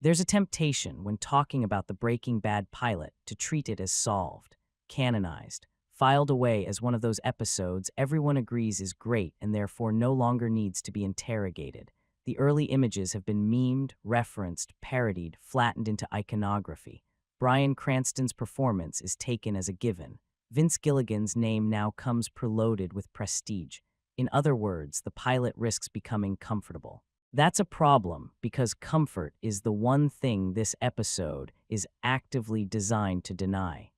There's a temptation when talking about the Breaking Bad pilot to treat it as solved, canonized, filed away as one of those episodes everyone agrees is great and therefore no longer needs to be interrogated. The early images have been memed, referenced, parodied, flattened into iconography. Bryan Cranston's performance is taken as a given. Vince Gilligan's name now comes preloaded with prestige. In other words, the pilot risks becoming comfortable. That's a problem because comfort is the one thing this episode is actively designed to deny.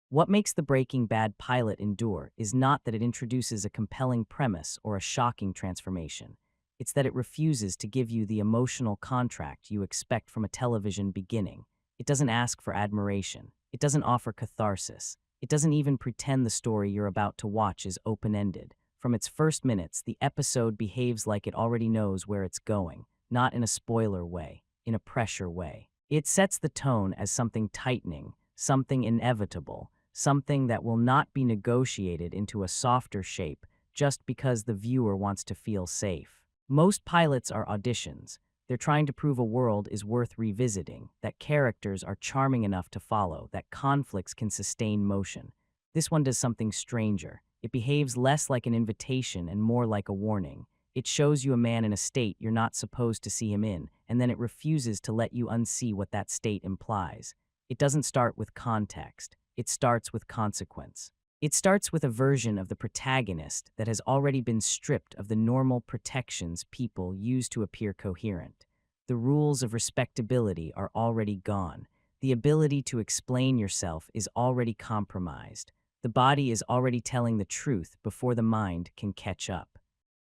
What makes the Breaking Bad pilot endure is not that it introduces a compelling premise or a shocking transformation. It's that it refuses to give you the emotional contract you expect from a television beginning. It doesn't ask for admiration. It doesn't offer catharsis. It doesn't even pretend the story you're about to watch is open-ended. From its first minutes, the episode behaves like it already knows where it's going, not in a spoiler way, in a pressure way. It sets the tone as something tightening, something inevitable, something that will not be negotiated into a softer shape just because the viewer wants to feel safe. Most pilots are auditions. They're trying to prove a world is worth revisiting, that characters are charming enough to follow, that conflicts can sustain motion. This one does something stranger. It behaves less like an invitation and more like a warning. It shows you a man in a state you're not supposed to see him in, and then it refuses to let you unsee what that state implies. It doesn't start with context. It starts with consequence. It starts with a version of the protagonist that has already been stripped of the normal protections people use to appear coherent. The rules of respectability are already gone. The ability to explain yourself is already compromised. The body is already telling the truth before the mind can catch up.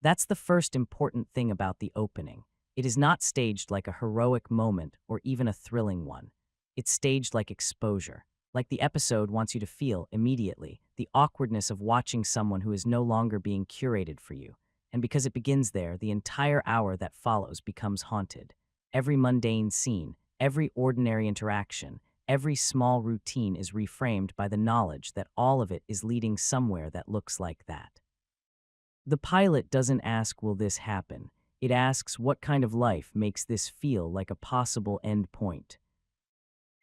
That's the first important thing about the opening. It is not staged like a heroic moment or even a thrilling one. It's staged like exposure, like the episode wants you to feel immediately the awkwardness of watching someone who is no longer being curated for you. And because it begins there, the entire hour that follows becomes haunted. Every mundane scene, every ordinary interaction, every small routine is reframed by the knowledge that all of it is leading somewhere that looks like that. The pilot doesn't ask, will this happen? It asks, what kind of life makes this feel like a possible end point?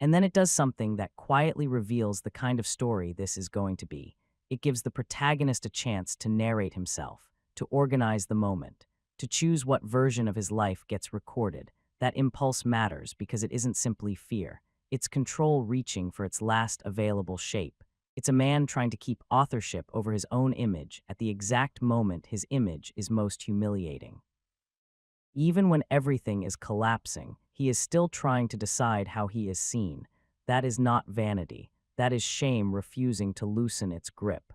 And then it does something that quietly reveals the kind of story this is going to be. It gives the protagonist a chance to narrate himself, to organize the moment, to choose what version of his life gets recorded. That impulse matters because it isn't simply fear. It's control reaching for its last available shape. It's a man trying to keep authorship over his own image at the exact moment his image is most humiliating. Even when everything is collapsing, he is still trying to decide how he is seen. That is not vanity. That is shame refusing to loosen its grip.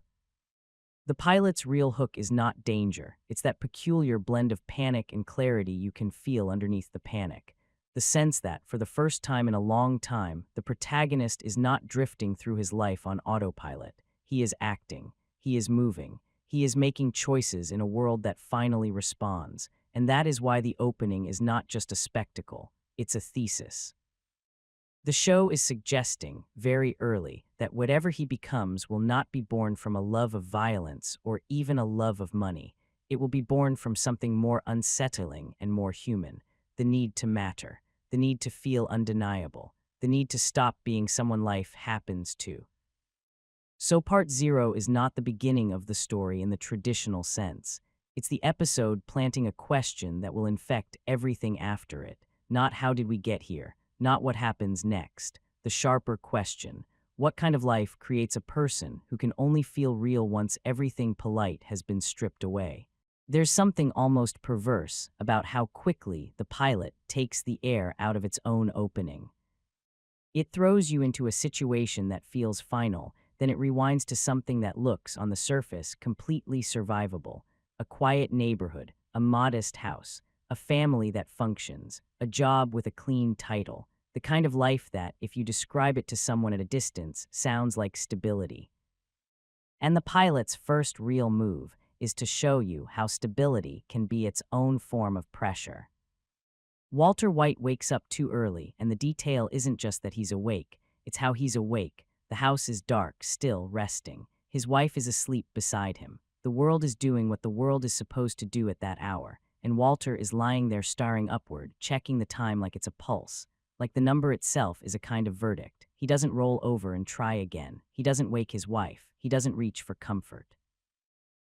The pilot's real hook is not danger. It's that peculiar blend of panic and clarity you can feel underneath the panic. The sense that, for the first time in a long time, the protagonist is not drifting through his life on autopilot. He is acting. He is moving. He is making choices in a world that finally responds. And that is why the opening is not just a spectacle. It's a thesis. The show is suggesting, very early, that whatever he becomes will not be born from a love of violence or even a love of money. It will be born from something more unsettling and more human: the need to matter, the need to feel undeniable, the need to stop being someone life happens to. So Part Zero is not the beginning of the story in the traditional sense. It's the episode planting a question that will infect everything after it. Not how did we get here, not what happens next. The sharper question: what kind of life creates a person who can only feel real once everything polite has been stripped away? There's something almost perverse about how quickly the pilot takes the air out of its own opening. It throws you into a situation that feels final, then it rewinds to something that looks, on the surface, completely survivable. A quiet neighborhood, a modest house, a family that functions, a job with a clean title, the kind of life that, if you describe it to someone at a distance, sounds like stability. And the pilot's first real move is to show you how stability can be its own form of pressure. Walter White wakes up too early, and the detail isn't just that he's awake, it's how he's awake. The house is dark, still, resting. His wife is asleep beside him. The world is doing what the world is supposed to do at that hour, and Walter is lying there staring upward, checking the time like it's a pulse. Like the number itself is a kind of verdict. He doesn't roll over and try again. He doesn't wake his wife. He doesn't reach for comfort.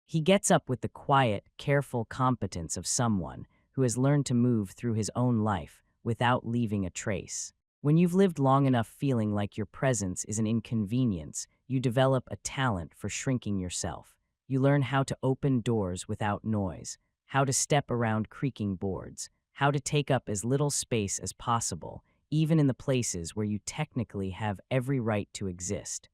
He gets up with the quiet, careful competence of someone who has learned to move through his own life without leaving a trace. When you've lived long enough feeling like your presence is an inconvenience, you develop a talent for shrinking yourself. You learn how to open doors without noise, how to step around creaking boards, how to take up as little space as possible, even in the places where you technically have every right to exist.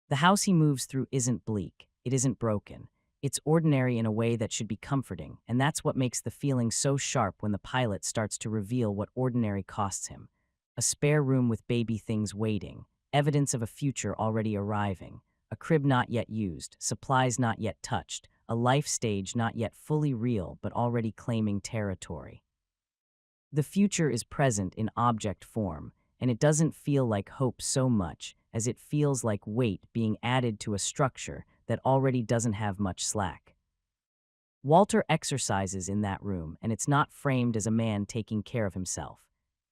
The house he moves through isn't bleak, it isn't broken. It's ordinary in a way that should be comforting, and that's what makes the feeling so sharp when the pilot starts to reveal what ordinary costs him. A spare room with baby things waiting, evidence of a future already arriving, a crib not yet used, supplies not yet touched, a life stage not yet fully real but already claiming territory. The future is present in object form, and it doesn't feel like hope so much as it feels like weight being added to a structure that already doesn't have much slack. Walter exercises in that room, and it's not framed as a man taking care of himself.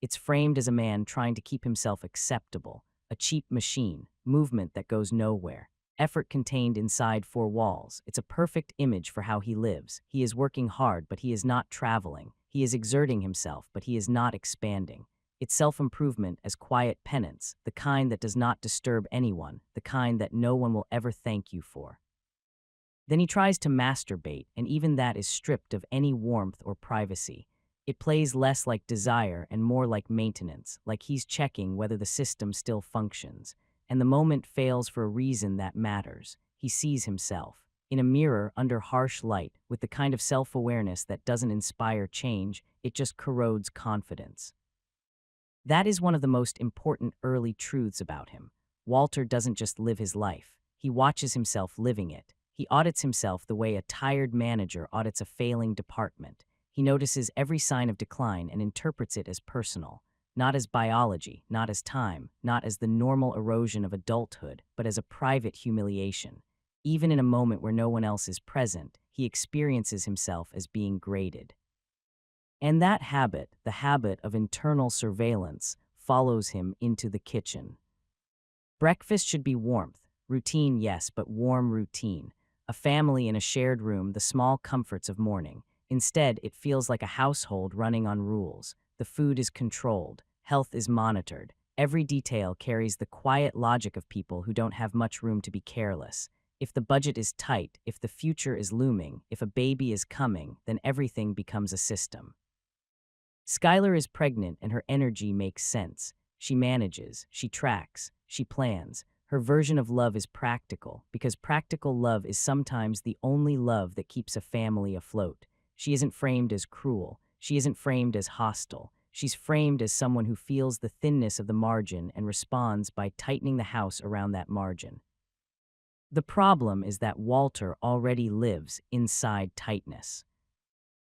It's framed as a man trying to keep himself acceptable, a cheap machine, movement that goes nowhere, effort contained inside four walls. It's a perfect image for how he lives. He is working hard, but he is not traveling. He is exerting himself, but he is not expanding. It's self-improvement as quiet penance, the kind that does not disturb anyone, the kind that no one will ever thank you for. Then he tries to masturbate, and even that is stripped of any warmth or privacy. It plays less like desire and more like maintenance, like he's checking whether the system still functions. And the moment fails for a reason that matters. He sees himself in a mirror under harsh light with the kind of self-awareness that doesn't inspire change, it just corrodes confidence. That is one of the most important early truths about him. Walter doesn't just live his life. He watches himself living it. He audits himself the way a tired manager audits a failing department. He notices every sign of decline and interprets it as personal, not as biology, not as time, not as the normal erosion of adulthood, but as a private humiliation. Even in a moment where no one else is present, he experiences himself as being graded. And that habit, the habit of internal surveillance, follows him into the kitchen. Breakfast should be warmth. Routine, yes, but warm routine. A family in a shared room, the small comforts of morning. Instead, it feels like a household running on rules. The food is controlled. Health is monitored. Every detail carries the quiet logic of people who don't have much room to be careless. If the budget is tight, if the future is looming, if a baby is coming, then everything becomes a system. Skylar is pregnant and her energy makes sense. She manages, she tracks, she plans. Her version of love is practical, because practical love is sometimes the only love that keeps a family afloat. She isn't framed as cruel. She isn't framed as hostile. She's framed as someone who feels the thinness of the margin and responds by tightening the house around that margin. The problem is that Walter already lives inside tightness.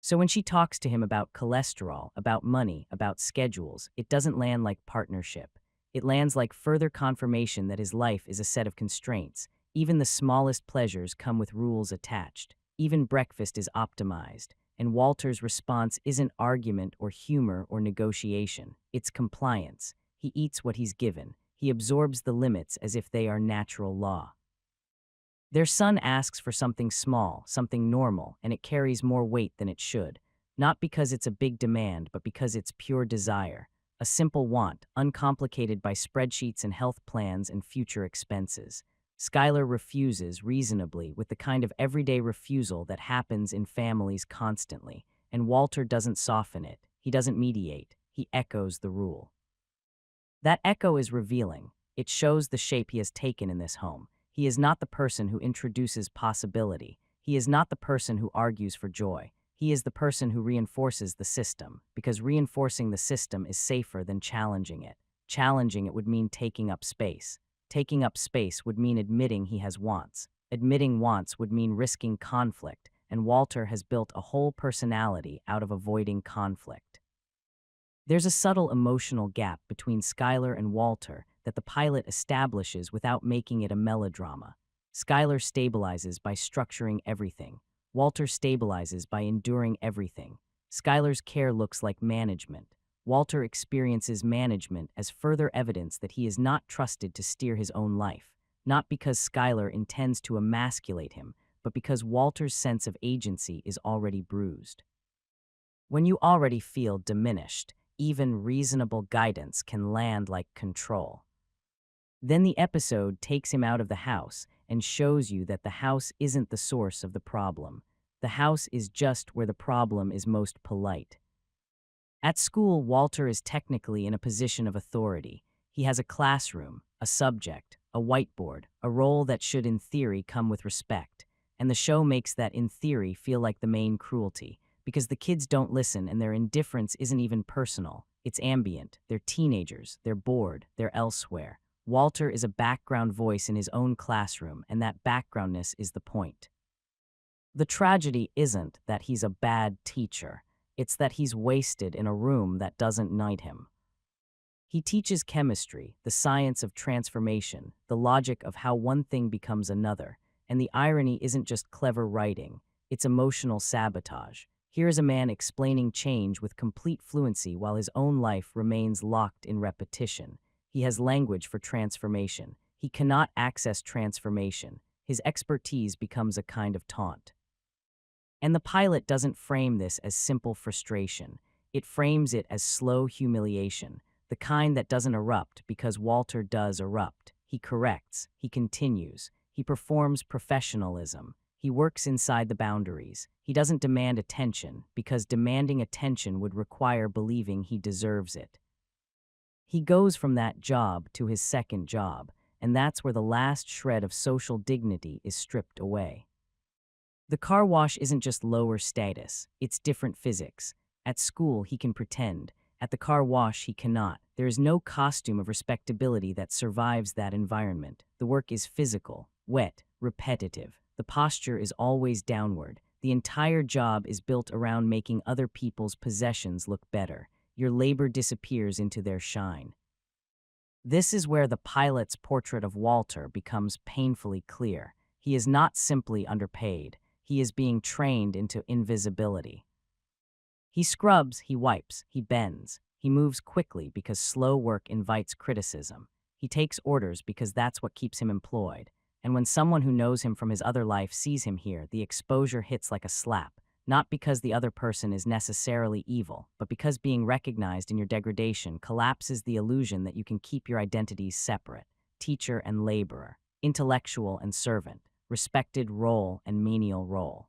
So when she talks to him about cholesterol, about money, about schedules, it doesn't land like partnership. It lands like further confirmation that his life is a set of constraints. Even the smallest pleasures come with rules attached. Even breakfast is optimized. And Walter's response isn't argument or humor or negotiation. It's compliance. He eats what he's given. He absorbs the limits as if they are natural law. Their son asks for something small, something normal, and it carries more weight than it should. Not because it's a big demand, but because it's pure desire. A simple want, uncomplicated by spreadsheets and health plans and future expenses. Skylar refuses reasonably with the kind of everyday refusal that happens in families constantly, and Walter doesn't soften it. He doesn't mediate. He echoes the rule. That echo is revealing. It shows the shape he has taken in this home. He is not the person who introduces possibility. He is not the person who argues for joy. He is the person who reinforces the system, because reinforcing the system is safer than challenging it. Challenging it would mean taking up space. Taking up space would mean admitting he has wants. Admitting wants would mean risking conflict, and Walter has built a whole personality out of avoiding conflict. There's a subtle emotional gap between Skylar and Walter that the pilot establishes without making it a melodrama. Skylar stabilizes by structuring everything. Walter stabilizes by enduring everything. Skylar's care looks like management. Walter experiences management as further evidence that he is not trusted to steer his own life, not because Skylar intends to emasculate him, but because Walter's sense of agency is already bruised. When you already feel diminished, even reasonable guidance can land like control. Then the episode takes him out of the house and shows you that the house isn't the source of the problem. The house is just where the problem is most polite. At school, Walter is technically in a position of authority. He has a classroom, a subject, a whiteboard, a role that should in theory come with respect. And the show makes that in theory feel like the main cruelty, because the kids don't listen and their indifference isn't even personal. It's ambient. They're teenagers. They're bored. They're elsewhere. Walter is a background voice in his own classroom, and that backgroundness is the point. The tragedy isn't that he's a bad teacher. It's that he's wasted in a room that doesn't need him. He teaches chemistry, the science of transformation, the logic of how one thing becomes another, and the irony isn't just clever writing, it's emotional sabotage. Here is a man explaining change with complete fluency while his own life remains locked in repetition. He has language for transformation. He cannot access transformation. His expertise becomes a kind of taunt. And the pilot doesn't frame this as simple frustration. It frames it as slow humiliation, the kind that doesn't erupt because Walter does erupt. He corrects, he continues, he performs professionalism, he works inside the boundaries. He doesn't demand attention because demanding attention would require believing he deserves it. He goes from that job to his second job, and that's where the last shred of social dignity is stripped away. The car wash isn't just lower status, it's different physics. At school, he can pretend. At the car wash, he cannot. There is no costume of respectability that survives that environment. The work is physical, wet, repetitive. The posture is always downward. The entire job is built around making other people's possessions look better. Your labor disappears into their shine. This is where the pilot's portrait of Walter becomes painfully clear. He is not simply underpaid. He is being trained into invisibility. He scrubs, he wipes, he bends. He moves quickly because slow work invites criticism. He takes orders because that's what keeps him employed. And when someone who knows him from his other life sees him here, the exposure hits like a slap, not because the other person is necessarily evil, but because being recognized in your degradation collapses the illusion that you can keep your identities separate, teacher and laborer, intellectual and servant, respected role and menial role.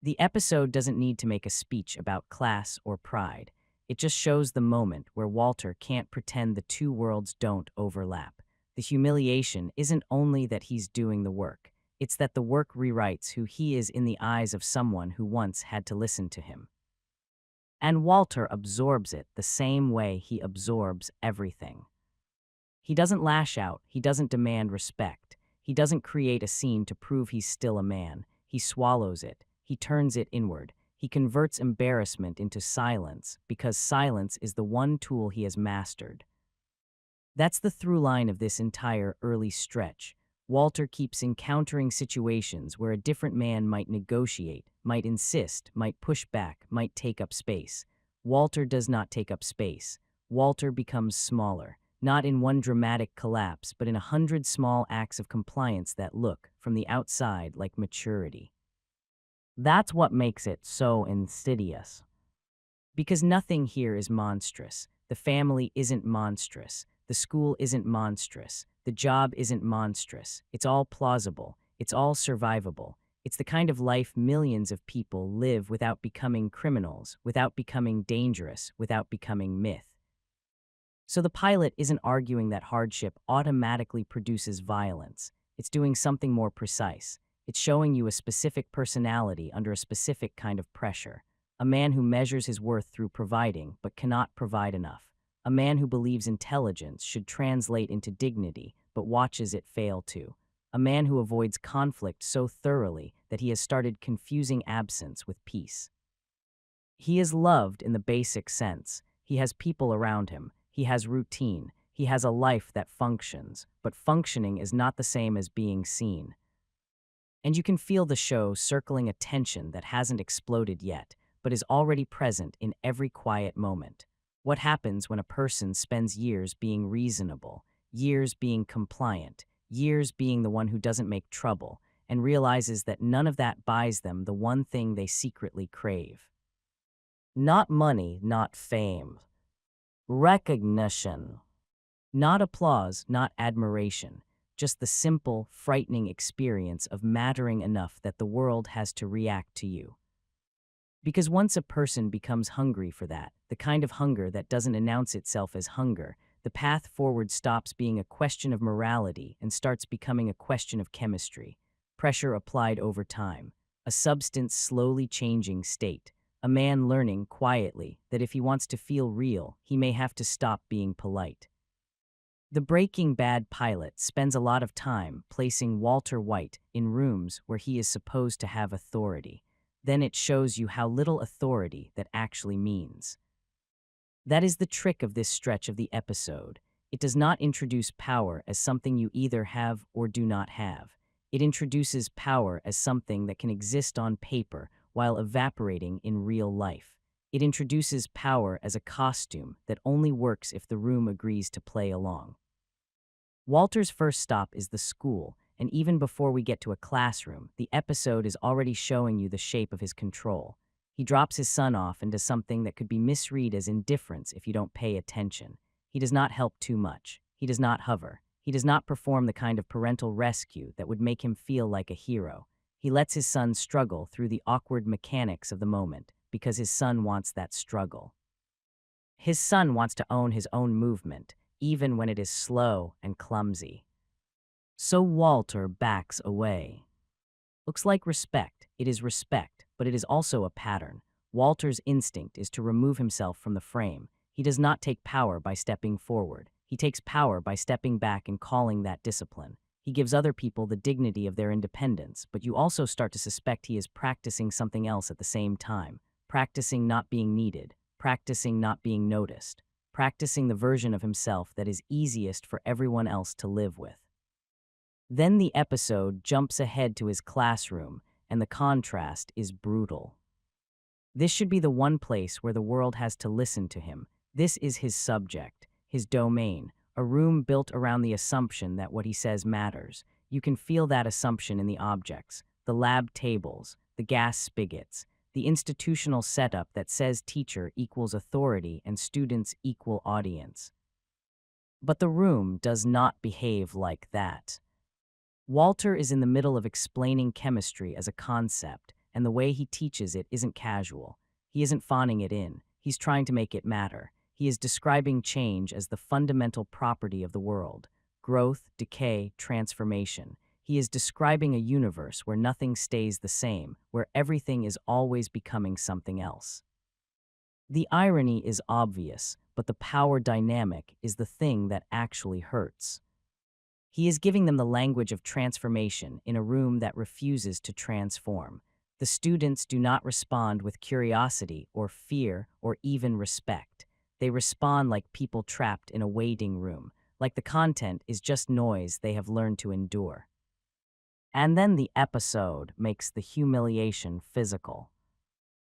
The episode doesn't need to make a speech about class or pride. It just shows the moment where Walter can't pretend the two worlds don't overlap. The humiliation isn't only that he's doing the work, it's that the work rewrites who he is in the eyes of someone who once had to listen to him. And Walter absorbs it the same way he absorbs everything. He doesn't lash out, he doesn't demand respect, he doesn't create a scene to prove he's still a man. He swallows it, he turns it inward, he converts embarrassment into silence because silence is the one tool he has mastered. That's the through line of this entire early stretch. Walter keeps encountering situations where a different man might negotiate, might insist, might push back, might take up space. Walter does not take up space. Walter becomes smaller, not in one dramatic collapse, but in 100 small acts of compliance that look, from the outside, like maturity. That's what makes it so insidious. Because nothing here is monstrous. The family isn't monstrous. The school isn't monstrous. The job isn't monstrous. It's all plausible. It's all survivable. It's the kind of life millions of people live without becoming criminals, without becoming dangerous, without becoming myth. So the pilot isn't arguing that hardship automatically produces violence. It's doing something more precise. It's showing you a specific personality under a specific kind of pressure. A man who measures his worth through providing but cannot provide enough. A man who believes intelligence should translate into dignity but watches it fail to. A man who avoids conflict so thoroughly that he has started confusing absence with peace. He is loved in the basic sense. He has people around him. He has routine. He has a life that functions. But functioning is not the same as being seen. And you can feel the show circling a tension that hasn't exploded yet, but is already present in every quiet moment. What happens when a person spends years being reasonable, years being compliant, years being the one who doesn't make trouble, and realizes that none of that buys them the one thing they secretly crave? Not money, not fame. Recognition. Not applause, not admiration. Just the simple, frightening experience of mattering enough that the world has to react to you. Because once a person becomes hungry for that, the kind of hunger that doesn't announce itself as hunger, the path forward stops being a question of morality and starts becoming a question of chemistry. Pressure applied over time. A substance slowly changing state. A man learning quietly that if he wants to feel real, he may have to stop being polite. The Breaking Bad pilot spends a lot of time placing Walter White in rooms where he is supposed to have authority. Then it shows you how little authority that actually means. That is the trick of this stretch of the episode. It does not introduce power as something you either have or do not have. It introduces power as something that can exist on paper while evaporating in real life. It introduces power as a costume that only works if the room agrees to play along. Walter's first stop is the school, and even before we get to a classroom, the episode is already showing you the shape of his control. He drops his son off into something that could be misread as indifference if you don't pay attention. He does not help too much. He does not hover. He does not perform the kind of parental rescue that would make him feel like a hero. He lets his son struggle through the awkward mechanics of the moment because his son wants that struggle. His son wants to own his own movement, even when it is slow and clumsy. So Walter backs away. Looks like respect. It is respect, but it is also a pattern. Walter's instinct is to remove himself from the frame. He does not take power by stepping forward. He takes power by stepping back and calling that discipline. He gives other people the dignity of their independence, but you also start to suspect he is practicing something else at the same time. Practicing not being needed. Practicing not being noticed. Practicing the version of himself that is easiest for everyone else to live with. Then the episode jumps ahead to his classroom, and the contrast is brutal. This should be the one place where the world has to listen to him. This is his subject, his domain, a room built around the assumption that what he says matters. You can feel that assumption in the objects, the lab tables, the gas spigots, the institutional setup that says teacher equals authority and students equal audience. But the room does not behave like that. Walter is in the middle of explaining chemistry as a concept, and the way he teaches it isn't casual. He isn't phoning it in. He's trying to make it matter. He is describing change as the fundamental property of the world. Growth, decay, transformation. He is describing a universe where nothing stays the same, where everything is always becoming something else. The irony is obvious, but the power dynamic is the thing that actually hurts. He is giving them the language of transformation in a room that refuses to transform. The students do not respond with curiosity or fear or even respect. They respond like people trapped in a waiting room, like the content is just noise they have learned to endure. And then the episode makes the humiliation physical.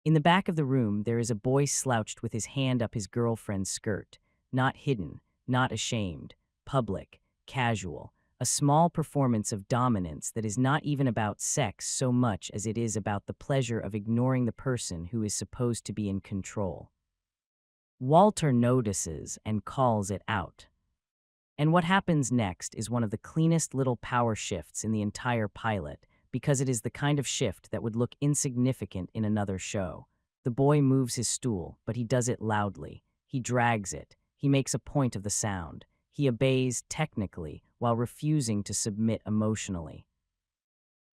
In the back of the room, there is a boy slouched with his hand up his girlfriend's skirt, not hidden, not ashamed, public, casual, a small performance of dominance that is not even about sex so much as it is about the pleasure of ignoring the person who is supposed to be in control. Walter notices and calls it out. And what happens next is one of the cleanest little power shifts in the entire pilot, because it is the kind of shift that would look insignificant in another show. The boy moves his stool, but he does it loudly. He drags it. He makes a point of the sound. He obeys technically while refusing to submit emotionally.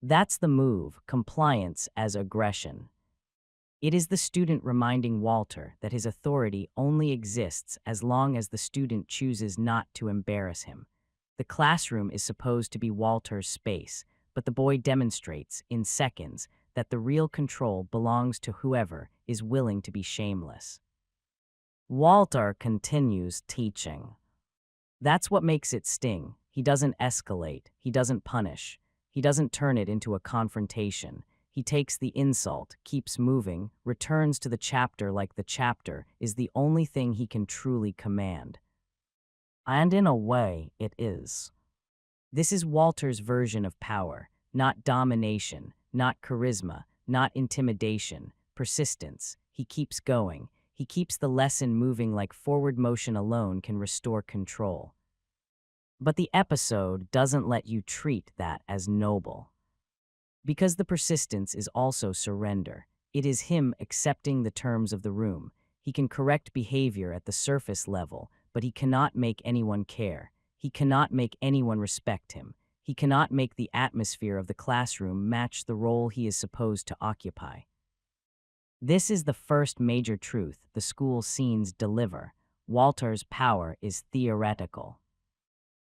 That's the move, compliance as aggression. It is the student reminding Walter that his authority only exists as long as the student chooses not to embarrass him. The classroom is supposed to be Walter's space, but the boy demonstrates, in seconds, that the real control belongs to whoever is willing to be shameless. Walter continues teaching. That's what makes it sting. He doesn't escalate. He doesn't punish. He doesn't turn it into a confrontation. He takes the insult, keeps moving, returns to the chapter like the chapter is the only thing he can truly command. And in a way, it is. This is Walter's version of power, not domination, not charisma, not intimidation, persistence. He keeps going. He keeps the lesson moving like forward motion alone can restore control. But the episode doesn't let you treat that as noble. Because the persistence is also surrender. It is him accepting the terms of the room. He can correct behavior at the surface level, but he cannot make anyone care. He cannot make anyone respect him. He cannot make the atmosphere of the classroom match the role he is supposed to occupy. This is the first major truth the school scenes deliver. Walter's power is theoretical.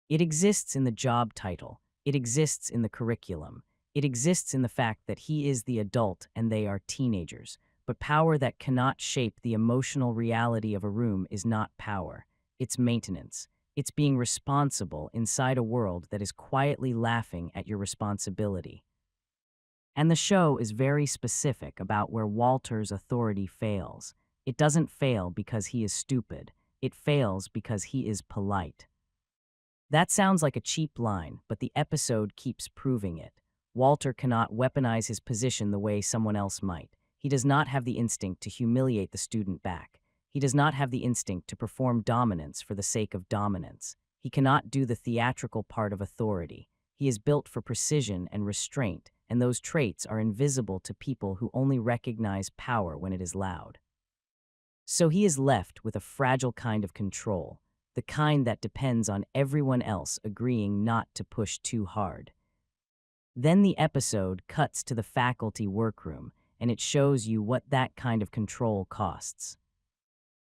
It exists in the job title. It exists in the curriculum. It exists in the fact that he is the adult and they are teenagers. But power that cannot shape the emotional reality of a room is not power. It's maintenance. It's being responsible inside a world that is quietly laughing at your responsibility. And the show is very specific about where Walter's authority fails. It doesn't fail because he is stupid. It fails because he is polite. That sounds like a cheap line, but the episode keeps proving it. Walter cannot weaponize his position the way someone else might. He does not have the instinct to humiliate the student back. He does not have the instinct to perform dominance for the sake of dominance. He cannot do the theatrical part of authority. He is built for precision and restraint, and those traits are invisible to people who only recognize power when it is loud. So he is left with a fragile kind of control, the kind that depends on everyone else agreeing not to push too hard. Then the episode cuts to the faculty workroom, and it shows you what that kind of control costs.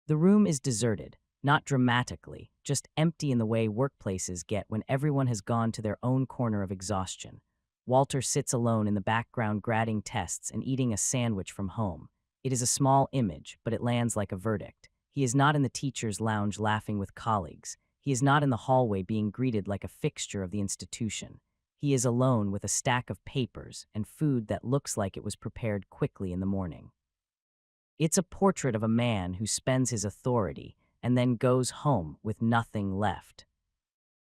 The room is deserted, not dramatically, just empty in the way workplaces get when everyone has gone to their own corner of exhaustion. Walter sits alone in the background grading tests and eating a sandwich from home. It is a small image, but it lands like a verdict. He is not in the teacher's lounge laughing with colleagues. He is not in the hallway being greeted like a fixture of the institution. He is alone with a stack of papers and food that looks like it was prepared quickly in the morning. It's a portrait of a man who spends his authority and then goes home with nothing left.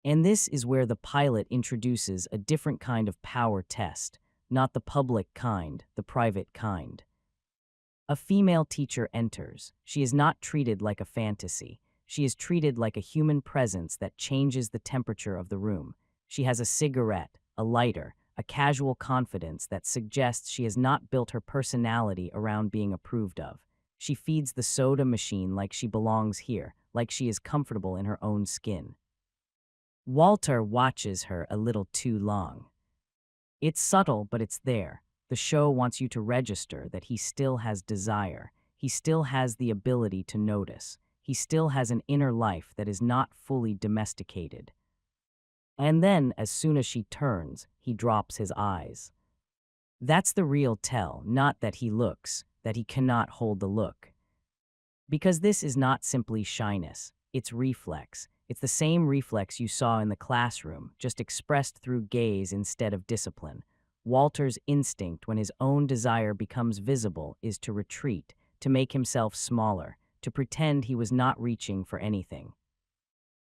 And this is where the pilot introduces a different kind of power test, not the public kind, the private kind. A female teacher enters. She is not treated like a fantasy. She is treated like a human presence that changes the temperature of the room. She has a cigarette, a lighter, a casual confidence that suggests she has not built her personality around being approved of. She feeds the soda machine like she belongs here, like she is comfortable in her own skin. Walter watches her a little too long. It's subtle, but it's there. The show wants you to register that he still has desire. He still has the ability to notice. He still has an inner life that is not fully domesticated. And then, as soon as she turns, he drops his eyes. That's the real tell, not that he looks, that he cannot hold the look. Because this is not simply shyness, it's reflex. It's the same reflex you saw in the classroom, just expressed through gaze instead of discipline. Walter's instinct when his own desire becomes visible is to retreat, to make himself smaller, to pretend he was not reaching for anything.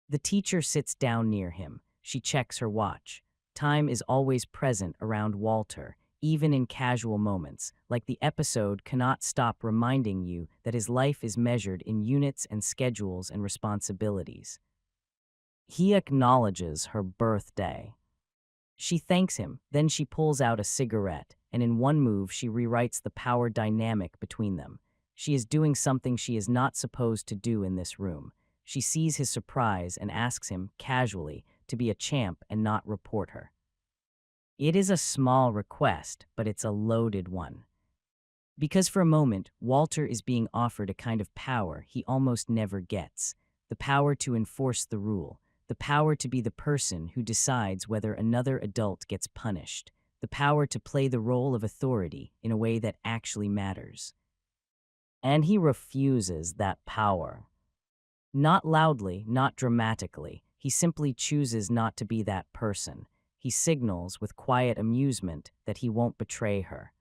The teacher sits down near him. She checks her watch. Time is always present around Walter, even in casual moments, like the episode cannot stop reminding you that his life is measured in units and schedules and responsibilities. He acknowledges her birthday. She thanks him, then she pulls out a cigarette, and in one move she rewrites the power dynamic between them. She is doing something she is not supposed to do in this room. She sees his surprise and asks him, casually, to be a champ and not report her. It is a small request, but it's a loaded one. Because for a moment, Walter is being offered a kind of power he almost never gets, the power to enforce the rule, the power to be the person who decides whether another adult gets punished, the power to play the role of authority in a way that actually matters. And he refuses that power. Not loudly, not dramatically. He simply chooses not to be that person. He signals with quiet amusement that he won't betray her.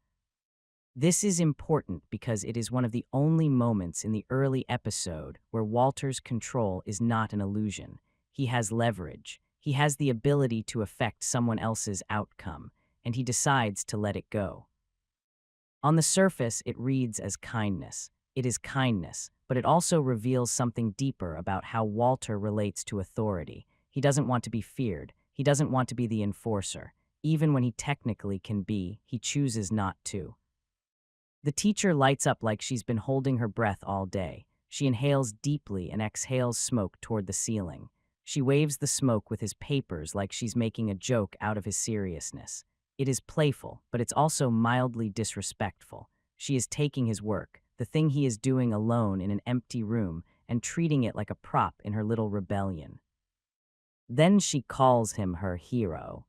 This is important because it is one of the only moments in the early episode where Walter's control is not an illusion. He has leverage. He has the ability to affect someone else's outcome, and he decides to let it go. On the surface, it reads as kindness. It is kindness, but it also reveals something deeper about how Walter relates to authority. He doesn't want to be feared. He doesn't want to be the enforcer. Even when he technically can be, he chooses not to. The teacher lights up like she's been holding her breath all day. She inhales deeply and exhales smoke toward the ceiling. She waves the smoke with his papers like she's making a joke out of his seriousness. It is playful, but it's also mildly disrespectful. She is taking his work, the thing he is doing alone in an empty room, and treating it like a prop in her little rebellion. Then she calls him her hero.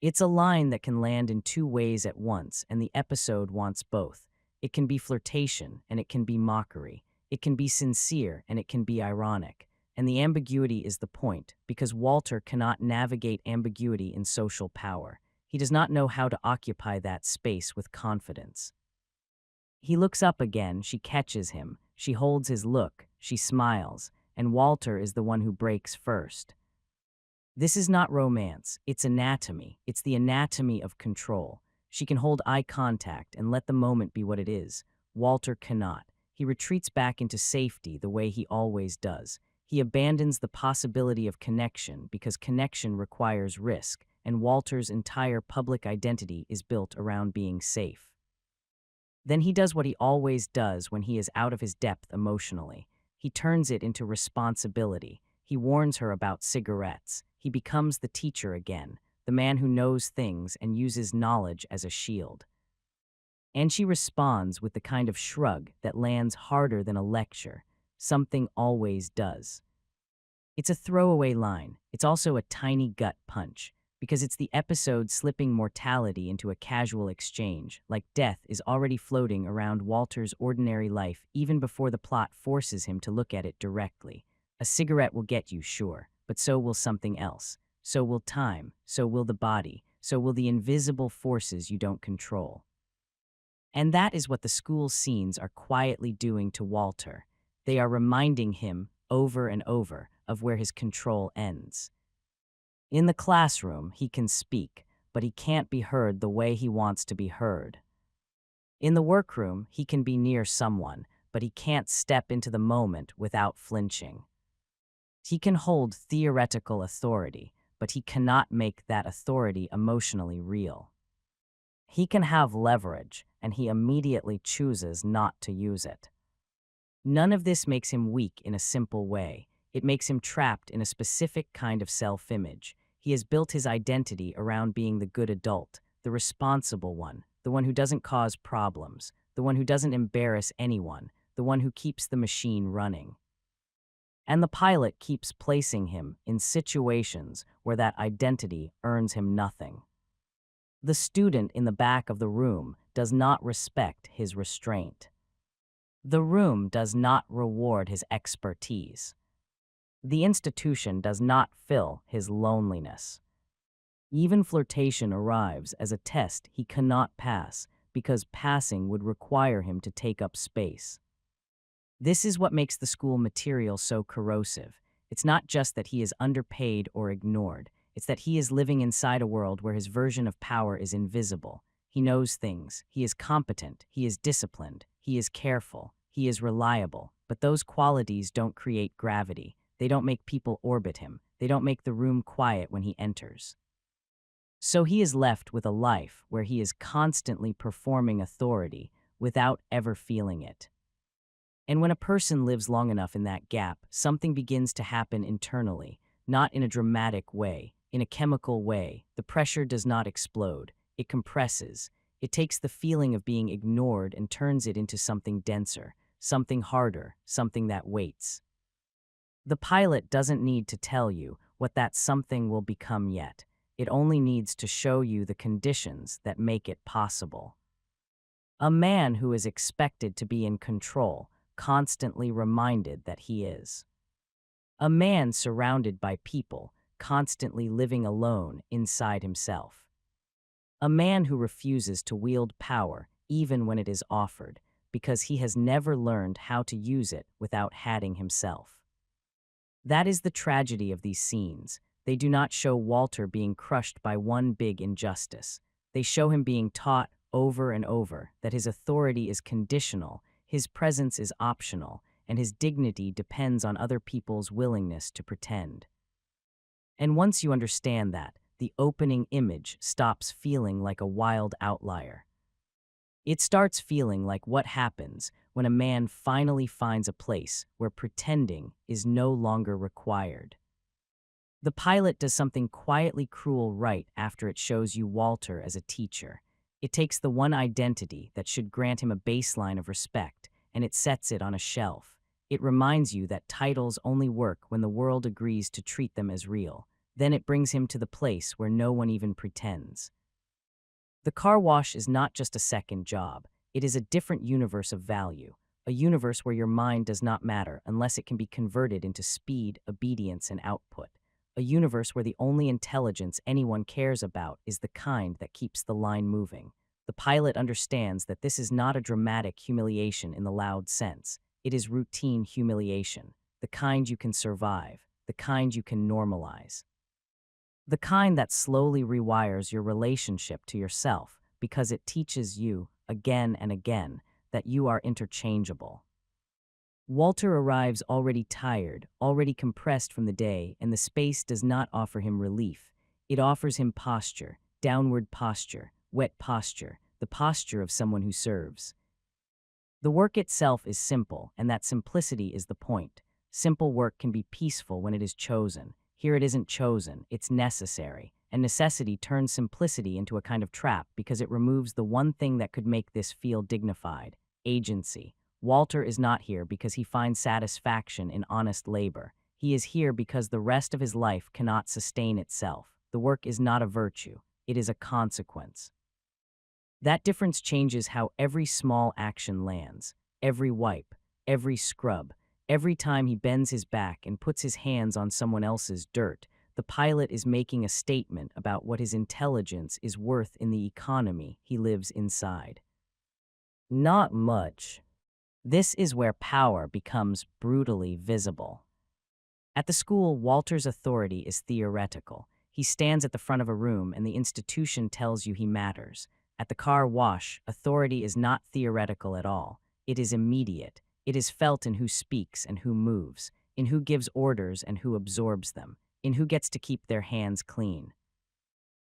It's a line that can land in two ways at once, and the episode wants both. It can be flirtation, and it can be mockery. It can be sincere, and it can be ironic. And the ambiguity is the point, because Walter cannot navigate ambiguity in social power. He does not know how to occupy that space with confidence. He looks up again, she catches him, she holds his look, she smiles, and Walter is the one who breaks first. This is not romance, it's anatomy. It's the anatomy of control. She can hold eye contact and let the moment be what it is. Walter cannot. He retreats back into safety the way he always does. He abandons the possibility of connection because connection requires risk, and Walter's entire public identity is built around being safe. Then he does what he always does when he is out of his depth emotionally. He turns it into responsibility. He warns her about cigarettes. He becomes the teacher again, the man who knows things and uses knowledge as a shield. And she responds with the kind of shrug that lands harder than a lecture. Something always does. It's a throwaway line. It's also a tiny gut punch, because it's the episode slipping mortality into a casual exchange, like death is already floating around Walter's ordinary life even before the plot forces him to look at it directly. A cigarette will get you, sure, but so will something else. So will time, so will the body, so will the invisible forces you don't control. And that is what the school scenes are quietly doing to Walter. They are reminding him, over and over, of where his control ends. In the classroom, he can speak, but he can't be heard the way he wants to be heard. In the workroom, he can be near someone, but he can't step into the moment without flinching. He can hold theoretical authority, but he cannot make that authority emotionally real. He can have leverage, and he immediately chooses not to use it. None of this makes him weak in a simple way. It makes him trapped in a specific kind of self-image. He has built his identity around being the good adult, the responsible one, the one who doesn't cause problems, the one who doesn't embarrass anyone, the one who keeps the machine running. And the pilot keeps placing him in situations where that identity earns him nothing. The student in the back of the room does not respect his restraint. The room does not reward his expertise. The institution does not fill his loneliness. Even flirtation arrives as a test he cannot pass because passing would require him to take up space. This is what makes the school material so corrosive. It's not just that he is underpaid or ignored. It's that he is living inside a world where his version of power is invisible. He knows things. He is competent. He is disciplined. He is careful. He is reliable. But those qualities don't create gravity. They don't make people orbit him. They don't make the room quiet when he enters. So he is left with a life where he is constantly performing authority without ever feeling it. And when a person lives long enough in that gap, something begins to happen internally, not in a dramatic way, in a chemical way. The pressure does not explode. It compresses. It takes the feeling of being ignored and turns it into something denser, something harder, something that waits. The pilot doesn't need to tell you what that something will become yet. It only needs to show you the conditions that make it possible. A man who is expected to be in control, constantly reminded that he is. A man surrounded by people, constantly living alone inside himself. A man who refuses to wield power even when it is offered, because he has never learned how to use it without hatting himself. That is the tragedy of these scenes. They do not show Walter being crushed by one big injustice. They show him being taught over and over that his authority is conditional, his presence is optional, and his dignity depends on other people's willingness to pretend. And once you understand that, the opening image stops feeling like a wild outlier. It starts feeling like what happens when a man finally finds a place where pretending is no longer required. The pilot does something quietly cruel right after it shows you Walter as a teacher. It takes the one identity that should grant him a baseline of respect, and it sets it on a shelf. It reminds you that titles only work when the world agrees to treat them as real. Then it brings him to the place where no one even pretends. The car wash is not just a second job. It is a different universe of value, a universe where your mind does not matter unless it can be converted into speed, obedience, and output, a universe where the only intelligence anyone cares about is the kind that keeps the line moving. The pilot understands that this is not a dramatic humiliation in the loud sense. It is routine humiliation, the kind you can survive, the kind you can normalize. The kind that slowly rewires your relationship to yourself because it teaches you, again and again, that you are interchangeable. Walter arrives already tired, already compressed from the day, and the space does not offer him relief. It offers him posture, downward posture, wet posture, the posture of someone who serves. The work itself is simple, and that simplicity is the point. Simple work can be peaceful when it is chosen. Here it isn't chosen, it's necessary, and necessity turns simplicity into a kind of trap because it removes the one thing that could make this feel dignified: agency. Walter is not here because he finds satisfaction in honest labor. He is here because the rest of his life cannot sustain itself. The work is not a virtue, it is a consequence. That difference changes how every small action lands, every wipe, every scrub. Every time he bends his back and puts his hands on someone else's dirt, the pilot is making a statement about what his intelligence is worth in the economy he lives inside. Not much. This is where power becomes brutally visible. At the school, Walter's authority is theoretical. He stands at the front of a room and the institution tells you he matters. At the car wash, authority is not theoretical at all. It is immediate. It is felt in who speaks and who moves, in who gives orders and who absorbs them, in who gets to keep their hands clean.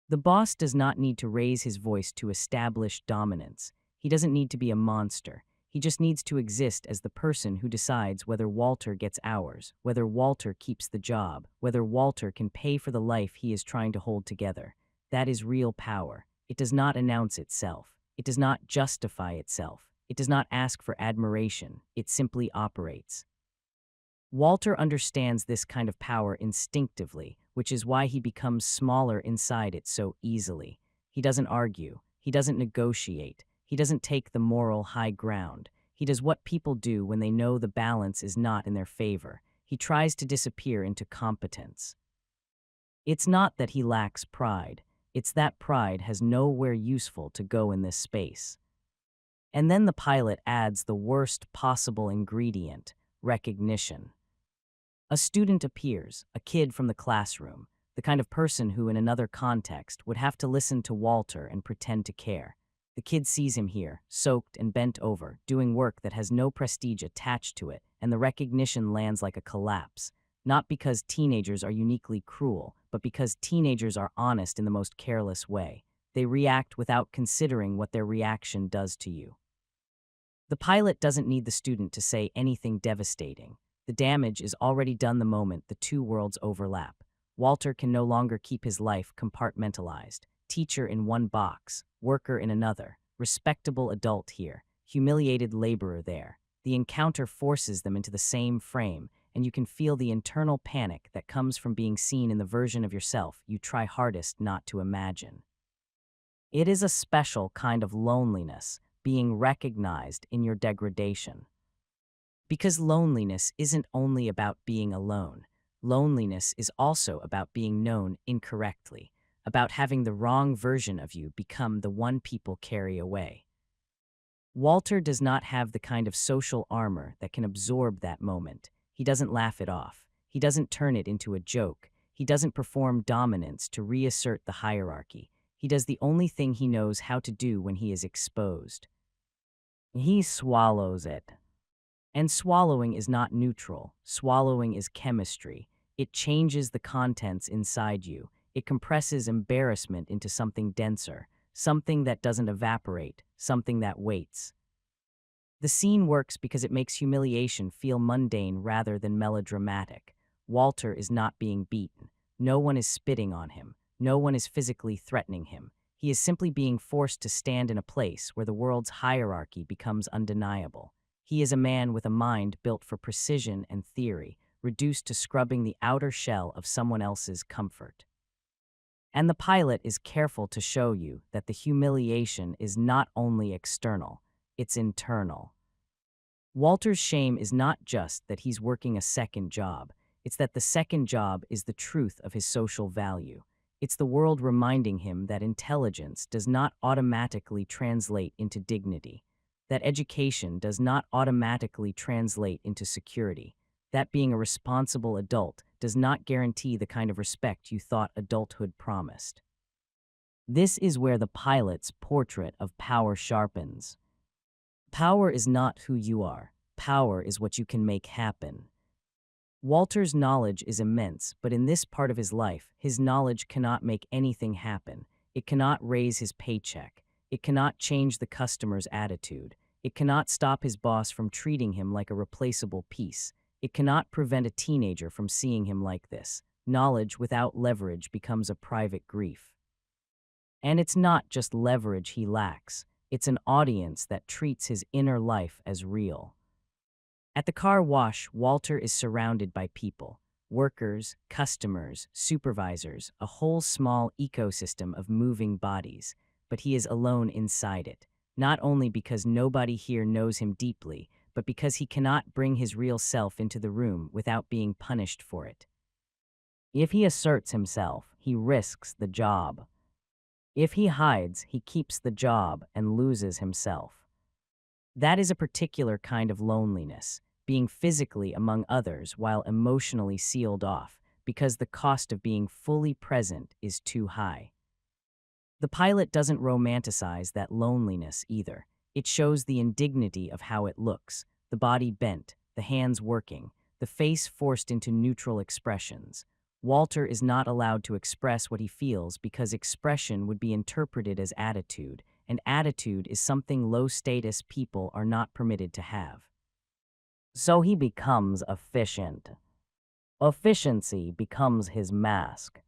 The boss does not need to raise his voice to establish dominance. He doesn't need to be a monster. He just needs to exist as the person who decides whether Walter gets hours, whether Walter keeps the job, whether Walter can pay for the life he is trying to hold together. That is real power. It does not announce itself. It does not justify itself. It does not ask for admiration. It simply operates. Walter understands this kind of power instinctively, which is why he becomes smaller inside it so easily. He doesn't argue. He doesn't negotiate. He doesn't take the moral high ground. He does what people do when they know the balance is not in their favor. He tries to disappear into competence. It's not that he lacks pride. It's that pride has nowhere useful to go in this space. And then the pilot adds the worst possible ingredient: recognition. A student appears, a kid from the classroom, the kind of person who in another context would have to listen to Walter and pretend to care. The kid sees him here, soaked and bent over, doing work that has no prestige attached to it, and the recognition lands like a collapse. Not because teenagers are uniquely cruel, but because teenagers are honest in the most careless way. They react without considering what their reaction does to you. The pilot doesn't need the student to say anything devastating. The damage is already done the moment the two worlds overlap. Walter can no longer keep his life compartmentalized. Teacher in one box, worker in another, respectable adult here, humiliated laborer there. The encounter forces them into the same frame, and you can feel the internal panic that comes from being seen in the version of yourself you try hardest not to imagine. It is a special kind of loneliness, being recognized in your degradation. Because loneliness isn't only about being alone. loneliness is also about being known incorrectly, about having the wrong version of you become the one people carry away. Walter does not have the kind of social armor that can absorb that moment. He doesn't laugh it off. He doesn't turn it into a joke. He doesn't perform dominance to reassert the hierarchy. He does the only thing he knows how to do when he is exposed. He swallows it. And swallowing is not neutral. Swallowing is chemistry. It changes the contents inside you. It compresses embarrassment into something denser, something that doesn't evaporate, something that waits. The scene works because it makes humiliation feel mundane rather than melodramatic. Walter is not being beaten. No one is spitting on him. No one is physically threatening him. He is simply being forced to stand in a place where the world's hierarchy becomes undeniable. He is a man with a mind built for precision and theory, reduced to scrubbing the outer shell of someone else's comfort. And the pilot is careful to show you that the humiliation is not only external, it's internal. Walter's shame is not just that he's working a second job, it's that the second job is the truth of his social value. It's the world reminding him that intelligence does not automatically translate into dignity, that education does not automatically translate into security, that being a responsible adult does not guarantee the kind of respect you thought adulthood promised. This is where the pilot's portrait of power sharpens. Power is not who you are. Power is what you can make happen. Walter's knowledge is immense, but in this part of his life, his knowledge cannot make anything happen. It cannot raise his paycheck. It cannot change the customer's attitude. It cannot stop his boss from treating him like a replaceable piece. It cannot prevent a teenager from seeing him like this. Knowledge without leverage becomes a private grief. And it's not just leverage he lacks. It's an audience that treats his inner life as real. At the car wash, Walter is surrounded by people. Workers, customers, supervisors, a whole small ecosystem of moving bodies. But he is alone inside it, not only because nobody here knows him deeply, but because he cannot bring his real self into the room without being punished for it. If he asserts himself, he risks the job. If he hides, he keeps the job and loses himself. That is a particular kind of loneliness, being physically among others while emotionally sealed off, because the cost of being fully present is too high. The pilot doesn't romanticize that loneliness either. It shows the indignity of how it looks, the body bent, the hands working, the face forced into neutral expressions. Walter is not allowed to express what he feels because expression would be interpreted as attitude, and attitude is something low-status people are not permitted to have. So he becomes efficient. Efficiency becomes his mask.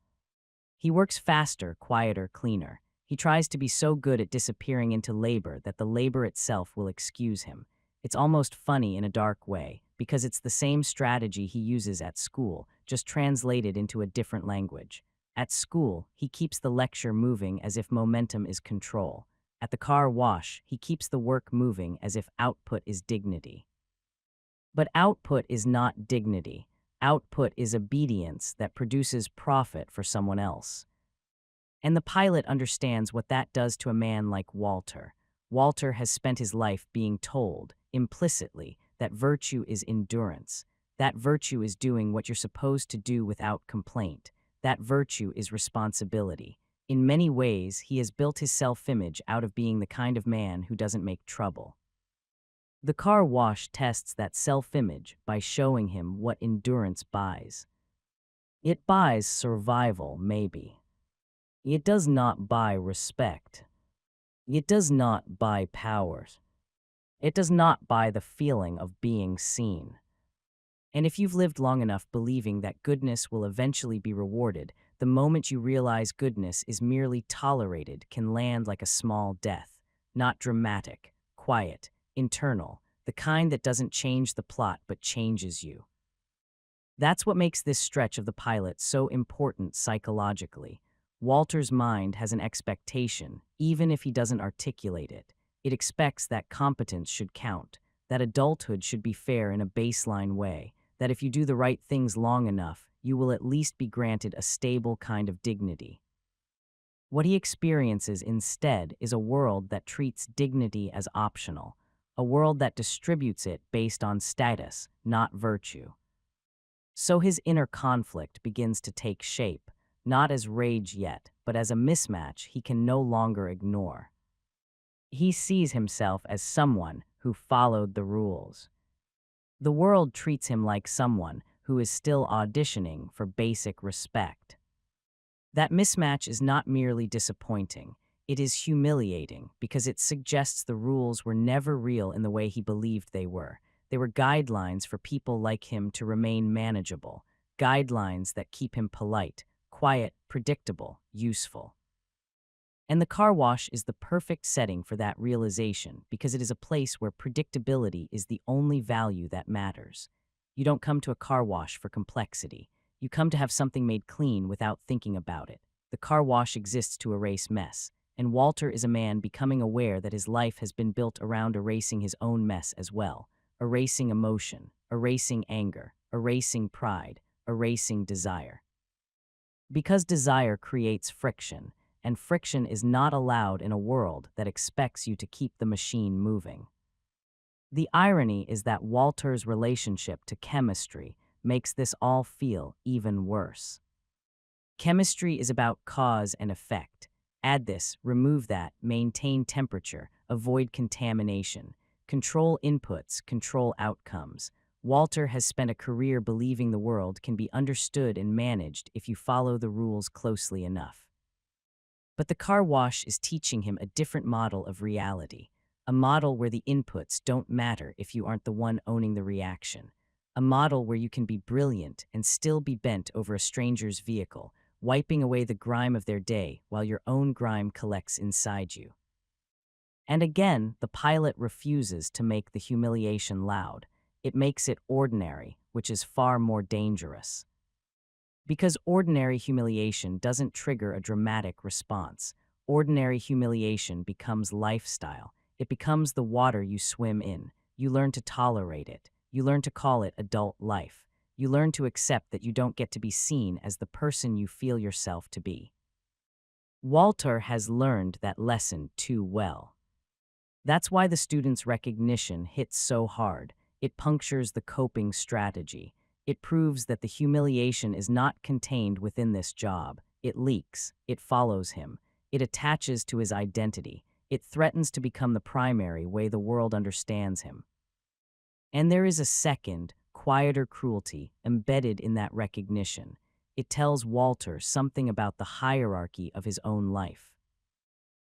He works faster, quieter, cleaner. He tries to be so good at disappearing into labor that the labor itself will excuse him. It's almost funny in a dark way, because it's the same strategy he uses at school, just translated into a different language. At school, he keeps the lecture moving as if momentum is control. At the car wash, he keeps the work moving as if output is dignity. But output is not dignity. Output is obedience that produces profit for someone else. And the pilot understands what that does to a man like Walter. Walter has spent his life being told, implicitly, that virtue is endurance. That virtue is doing what you're supposed to do without complaint. That virtue is responsibility. In many ways, he has built his self-image out of being the kind of man who doesn't make trouble. The car wash tests that self-image by showing him what endurance buys. It buys survival, maybe. It does not buy respect. It does not buy power. It does not buy the feeling of being seen. And if you've lived long enough believing that goodness will eventually be rewarded, the moment you realize goodness is merely tolerated can land like a small death, not dramatic, quiet, internal, the kind that doesn't change the plot but changes you. That's what makes this stretch of the pilot so important psychologically. Walter's mind has an expectation, even if he doesn't articulate it. It expects that competence should count, that adulthood should be fair in a baseline way, that if you do the right things long enough, you will at least be granted a stable kind of dignity. What he experiences instead is a world that treats dignity as optional, a world that distributes it based on status, not virtue. So his inner conflict begins to take shape, not as rage yet, but as a mismatch he can no longer ignore. He sees himself as someone who followed the rules. The world treats him like someone who is still auditioning for basic respect. That mismatch is not merely disappointing, it is humiliating because it suggests the rules were never real in the way he believed they were. They were guidelines for people like him to remain manageable, guidelines that keep him polite, quiet, predictable, useful. And the car wash is the perfect setting for that realization because it is a place where predictability is the only value that matters. You don't come to a car wash for complexity. You come to have something made clean without thinking about it. The car wash exists to erase mess, and Walter is a man becoming aware that his life has been built around erasing his own mess as well, erasing emotion, erasing anger, erasing pride, erasing desire. Because desire creates friction, and friction is not allowed in a world that expects you to keep the machine moving. The irony is that Walter's relationship to chemistry makes this all feel even worse. Chemistry is about cause and effect. Add this, remove that, maintain temperature, avoid contamination, control inputs, control outcomes. Walter has spent a career believing the world can be understood and managed if you follow the rules closely enough. But the car wash is teaching him a different model of reality, a model where the inputs don't matter if you aren't the one owning the reaction, a model where you can be brilliant and still be bent over a stranger's vehicle, wiping away the grime of their day while your own grime collects inside you. And again, the pilot refuses to make the humiliation loud. It makes it ordinary, which is far more dangerous. Because ordinary humiliation doesn't trigger a dramatic response. Ordinary humiliation becomes lifestyle. It becomes the water you swim in. You learn to tolerate it. You learn to call it adult life. You learn to accept that you don't get to be seen as the person you feel yourself to be. Walter has learned that lesson too well. That's why the student's recognition hits so hard. It punctures the coping strategy. It proves that the humiliation is not contained within this job. It leaks. It follows him. It attaches to his identity. It threatens to become the primary way the world understands him. And there is a second, quieter cruelty embedded in that recognition. It tells Walter something about the hierarchy of his own life.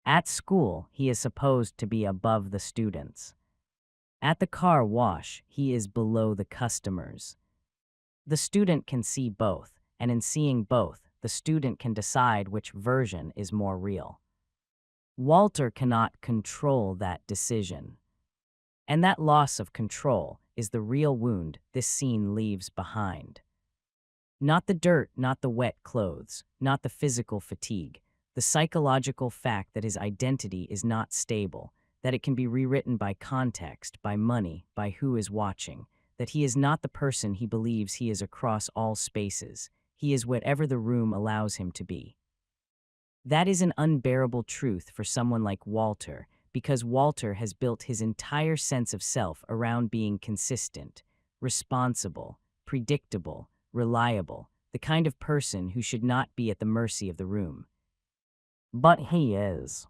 At school, he is supposed to be above the students. At the car wash, he is below the customers. The student can see both, and in seeing both, the student can decide which version is more real. Walter cannot control that decision. And that loss of control is the real wound this scene leaves behind. Not the dirt, not the wet clothes, not the physical fatigue, the psychological fact that his identity is not stable, that it can be rewritten by context, by money, by who is watching, that he is not the person he believes he is across all spaces. He is whatever the room allows him to be. That is an unbearable truth for someone like Walter, because Walter has built his entire sense of self around being consistent, responsible, predictable, reliable, the kind of person who should not be at the mercy of the room. But he is.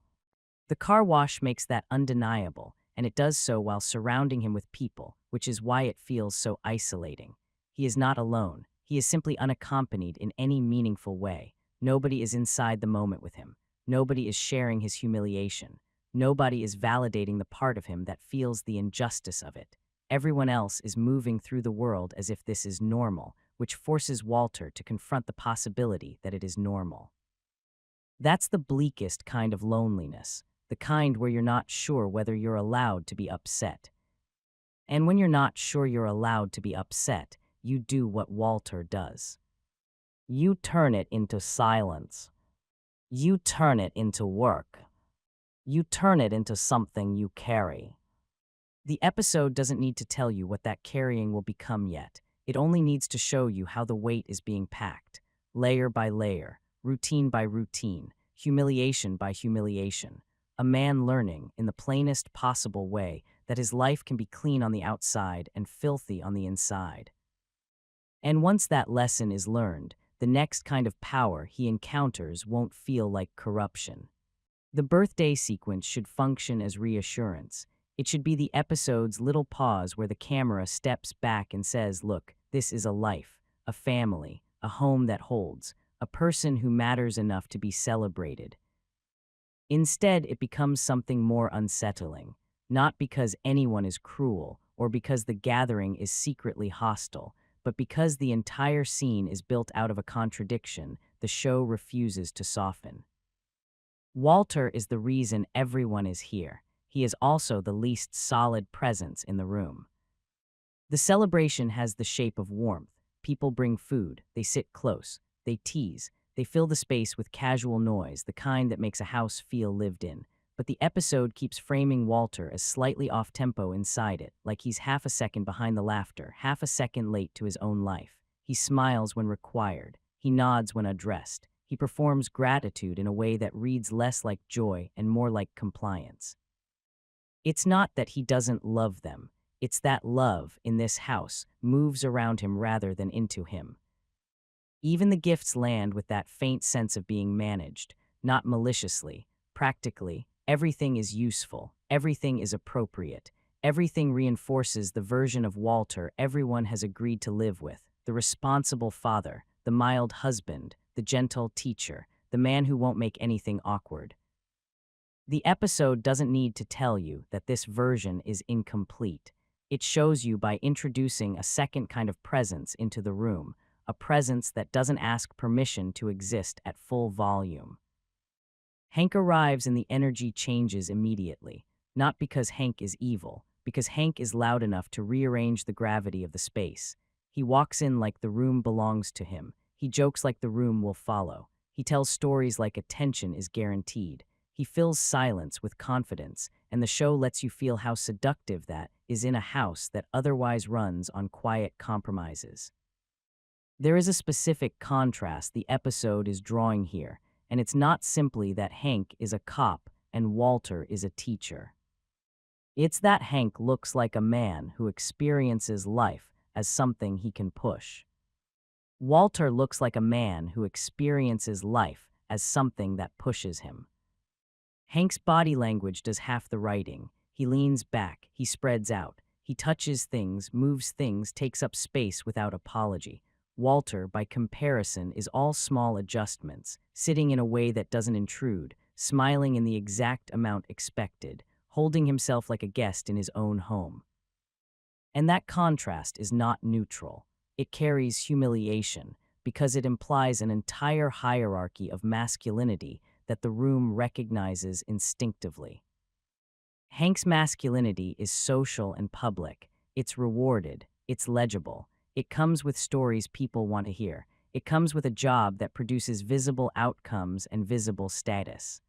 The car wash makes that undeniable, and it does so while surrounding him with people, which is why it feels so isolating. He is not alone. He is simply unaccompanied in any meaningful way. Nobody is inside the moment with him. Nobody is sharing his humiliation. Nobody is validating the part of him that feels the injustice of it. Everyone else is moving through the world as if this is normal, which forces Walter to confront the possibility that it is normal. That's the bleakest kind of loneliness, the kind where you're not sure whether you're allowed to be upset. And when you're not sure you're allowed to be upset, you do what Walter does. You turn it into silence. You turn it into work. You turn it into something you carry. The episode doesn't need to tell you what that carrying will become yet. It only needs to show you how the weight is being packed, layer by layer, routine by routine, humiliation by humiliation. A man learning, in the plainest possible way, that his life can be clean on the outside and filthy on the inside. And once that lesson is learned, the next kind of power he encounters won't feel like corruption. The birthday sequence should function as reassurance. It should be the episode's little pause where the camera steps back and says, look, this is a life, a family, a home that holds, a person who matters enough to be celebrated. Instead, it becomes something more unsettling, not because anyone is cruel or because the gathering is secretly hostile, but because the entire scene is built out of a contradiction the show refuses to soften. Walter is the reason everyone is here. He is also the least solid presence in the room. The celebration has the shape of warmth. People bring food, they sit close, they tease, they fill the space with casual noise, the kind that makes a house feel lived in. But the episode keeps framing Walter as slightly off-tempo inside it, like he's half a second behind the laughter, half a second late to his own life. He smiles when required. He nods when addressed. He performs gratitude in a way that reads less like joy and more like compliance. It's not that he doesn't love them. It's that love, in this house, moves around him rather than into him. Even the gifts land with that faint sense of being managed, not maliciously. Practically, everything is useful, everything is appropriate, everything reinforces the version of Walter everyone has agreed to live with, the responsible father, the mild husband, the gentle teacher, the man who won't make anything awkward. The episode doesn't need to tell you that this version is incomplete. It shows you by introducing a second kind of presence into the room, a presence that doesn't ask permission to exist at full volume. Hank arrives and the energy changes immediately, not because Hank is evil, because Hank is loud enough to rearrange the gravity of the space. He walks in like the room belongs to him. He jokes like the room will follow. He tells stories like attention is guaranteed. He fills silence with confidence, and the show lets you feel how seductive that is in a house that otherwise runs on quiet compromises. There is a specific contrast the episode is drawing here, and it's not simply that Hank is a cop and Walter is a teacher. It's that Hank looks like a man who experiences life as something he can push. Walter looks like a man who experiences life as something that pushes him. Hank's body language does half the writing. He leans back, he spreads out, he touches things, moves things, takes up space without apology. Walter, by comparison, is all small adjustments, sitting in a way that doesn't intrude, smiling in the exact amount expected, holding himself like a guest in his own home. And that contrast is not neutral. It carries humiliation, because it implies an entire hierarchy of masculinity that the room recognizes instinctively. Hank's masculinity is social and public. It's rewarded. It's legible. It comes with stories people want to hear. It comes with a job that produces visible outcomes and visible status.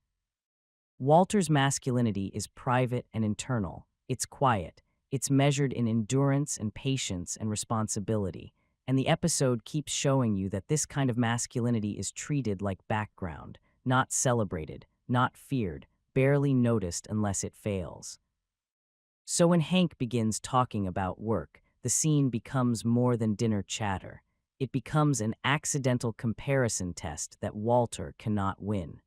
Walter's masculinity is private and internal. It's quiet. It's measured in endurance and patience and responsibility. And the episode keeps showing you that this kind of masculinity is treated like background, not celebrated, not feared, barely noticed unless it fails. So when Hank begins talking about work, the scene becomes more than dinner chatter. It becomes an accidental comparison test that Walter cannot win.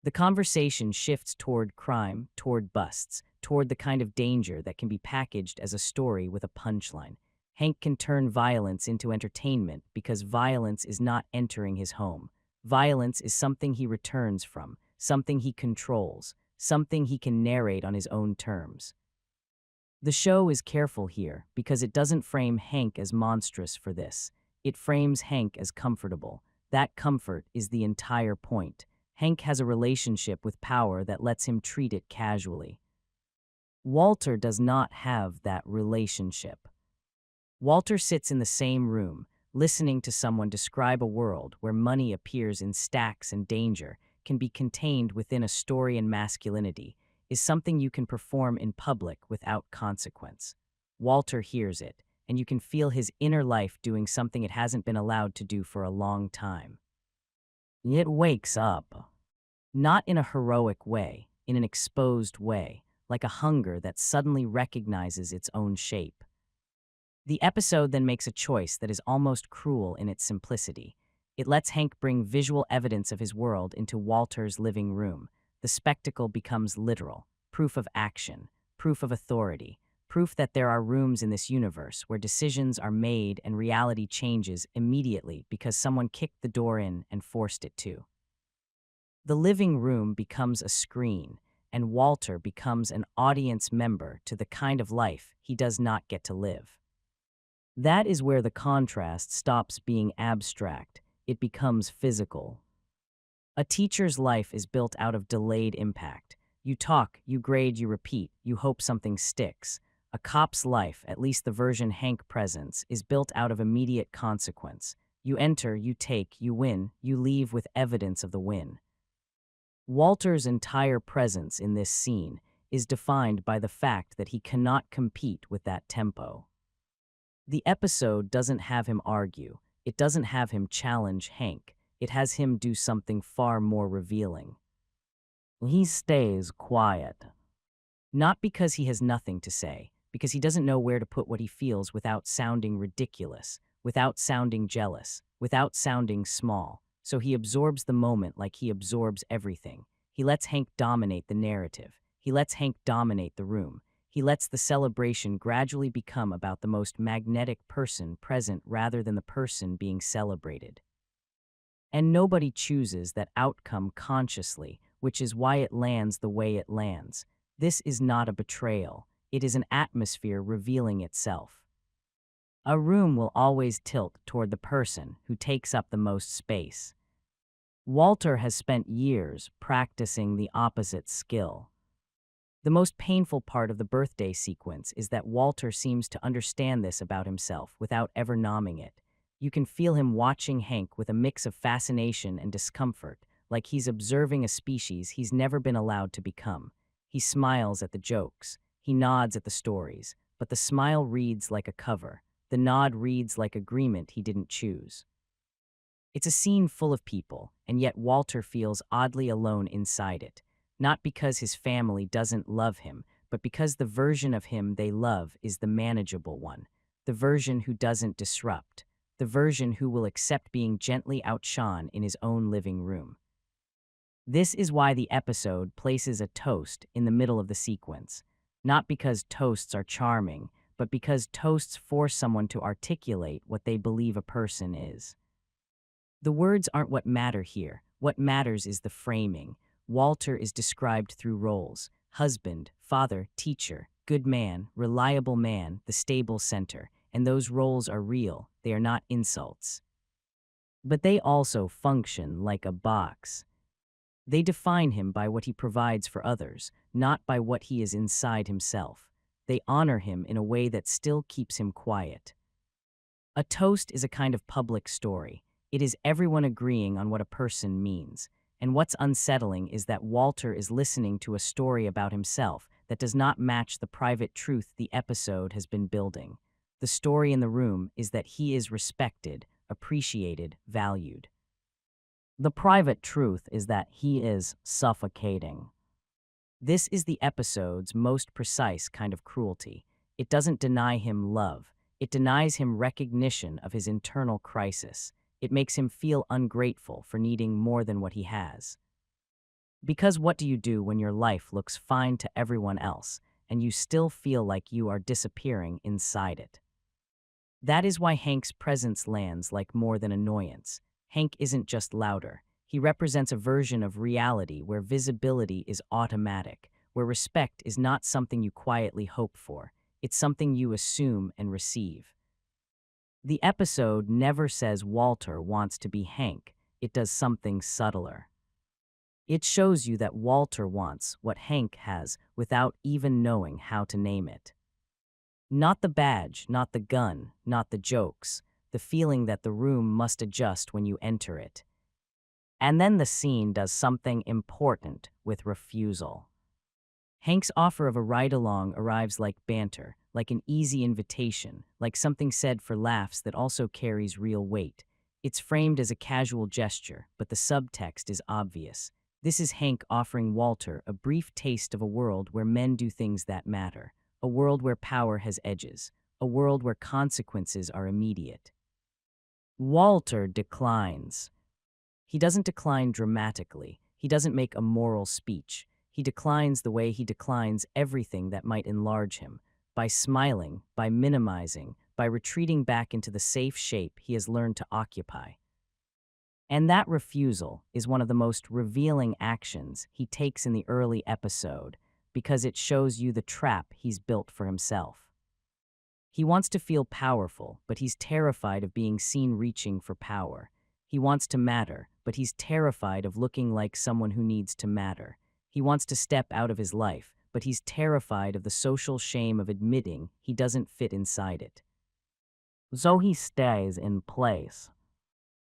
The conversation shifts toward crime, toward busts, toward the kind of danger that can be packaged as a story with a punchline. Hank can turn violence into entertainment because violence is not entering his home. Violence is something he returns from, something he controls, something he can narrate on his own terms. The show is careful here because it doesn't frame Hank as monstrous for this. It frames Hank as comfortable. That comfort is the entire point. Hank has a relationship with power that lets him treat it casually. Walter does not have that relationship. Walter sits in the same room, listening to someone describe a world where money appears in stacks and danger can be contained within a story, and masculinity is something you can perform in public without consequence. Walter hears it, and you can feel his inner life doing something it hasn't been allowed to do for a long time. It wakes up, not in a heroic way, in an exposed way, like a hunger that suddenly recognizes its own shape. The episode then makes a choice that is almost cruel in its simplicity. It lets Hank bring visual evidence of his world into Walter's living room. The spectacle becomes literal, proof of action, proof of authority, proof that there are rooms in this universe where decisions are made and reality changes immediately because someone kicked the door in and forced it to. The living room becomes a screen, and Walter becomes an audience member to the kind of life he does not get to live. That is where the contrast stops being abstract. It becomes physical. A teacher's life is built out of delayed impact. You talk, you grade, you repeat, you hope something sticks. A cop's life, at least the version Hank presents, is built out of immediate consequence. You enter, you take, you win, you leave with evidence of the win. Walter's entire presence in this scene is defined by the fact that he cannot compete with that tempo. The episode doesn't have him argue. It doesn't have him challenge Hank. It has him do something far more revealing. He stays quiet. Not because he has nothing to say, because he doesn't know where to put what he feels without sounding ridiculous, without sounding jealous, without sounding small. So he absorbs the moment like he absorbs everything. He lets Hank dominate the narrative. He lets Hank dominate the room. He lets the celebration gradually become about the most magnetic person present rather than the person being celebrated. And nobody chooses that outcome consciously, which is why it lands the way it lands. This is not a betrayal. It is an atmosphere revealing itself. A room will always tilt toward the person who takes up the most space. Walter has spent years practicing the opposite skill. The most painful part of the birthday sequence is that Walter seems to understand this about himself without ever nomming it. You can feel him watching Hank with a mix of fascination and discomfort, like he's observing a species he's never been allowed to become. He smiles at the jokes. He nods at the stories, but the smile reads like a cover. The nod reads like agreement he didn't choose. It's a scene full of people, and yet Walter feels oddly alone inside it. Not because his family doesn't love him, but because the version of him they love is the manageable one, the version who doesn't disrupt, the version who will accept being gently outshone in his own living room. This is why the episode places a toast in the middle of the sequence, not because toasts are charming, but because toasts force someone to articulate what they believe a person is. The words aren't what matter here. What matters is the framing. Walter is described through roles: husband, father, teacher, good man, reliable man, the stable center, and those roles are real, they are not insults. But they also function like a box. They define him by what he provides for others, not by what he is inside himself. They honor him in a way that still keeps him quiet. A toast is a kind of public story. It is everyone agreeing on what a person means. And what's unsettling is that Walter is listening to a story about himself that does not match the private truth the episode has been building. The story in the room is that he is respected, appreciated, valued. The private truth is that he is suffocating. This is the episode's most precise kind of cruelty. It doesn't deny him love. It denies him recognition of his internal crisis. It makes him feel ungrateful for needing more than what he has. Because what do you do when your life looks fine to everyone else, and you still feel like you are disappearing inside it? That is why Hank's presence lands like more than annoyance. Hank isn't just louder. He represents a version of reality where visibility is automatic, where respect is not something you quietly hope for. It's something you assume and receive. The episode never says Walter wants to be Hank. It does something subtler. It shows you that Walter wants what Hank has without even knowing how to name it. Not the badge, not the gun, not the jokes, the feeling that the room must adjust when you enter it. And then the scene does something important with refusal. Hank's offer of a ride-along arrives like banter, like an easy invitation, like something said for laughs that also carries real weight. It's framed as a casual gesture, but the subtext is obvious. This is Hank offering Walter a brief taste of a world where men do things that matter, a world where power has edges, a world where consequences are immediate. Walter declines. He doesn't decline dramatically. He doesn't make a moral speech. He declines the way he declines everything that might enlarge him, by smiling, by minimizing, by retreating back into the safe shape he has learned to occupy. And that refusal is one of the most revealing actions he takes in the early episode because it shows you the trap he's built for himself. He wants to feel powerful, but he's terrified of being seen reaching for power. He wants to matter, but he's terrified of looking like someone who needs to matter. He wants to step out of his life, but he's terrified of the social shame of admitting he doesn't fit inside it. So he stays in place.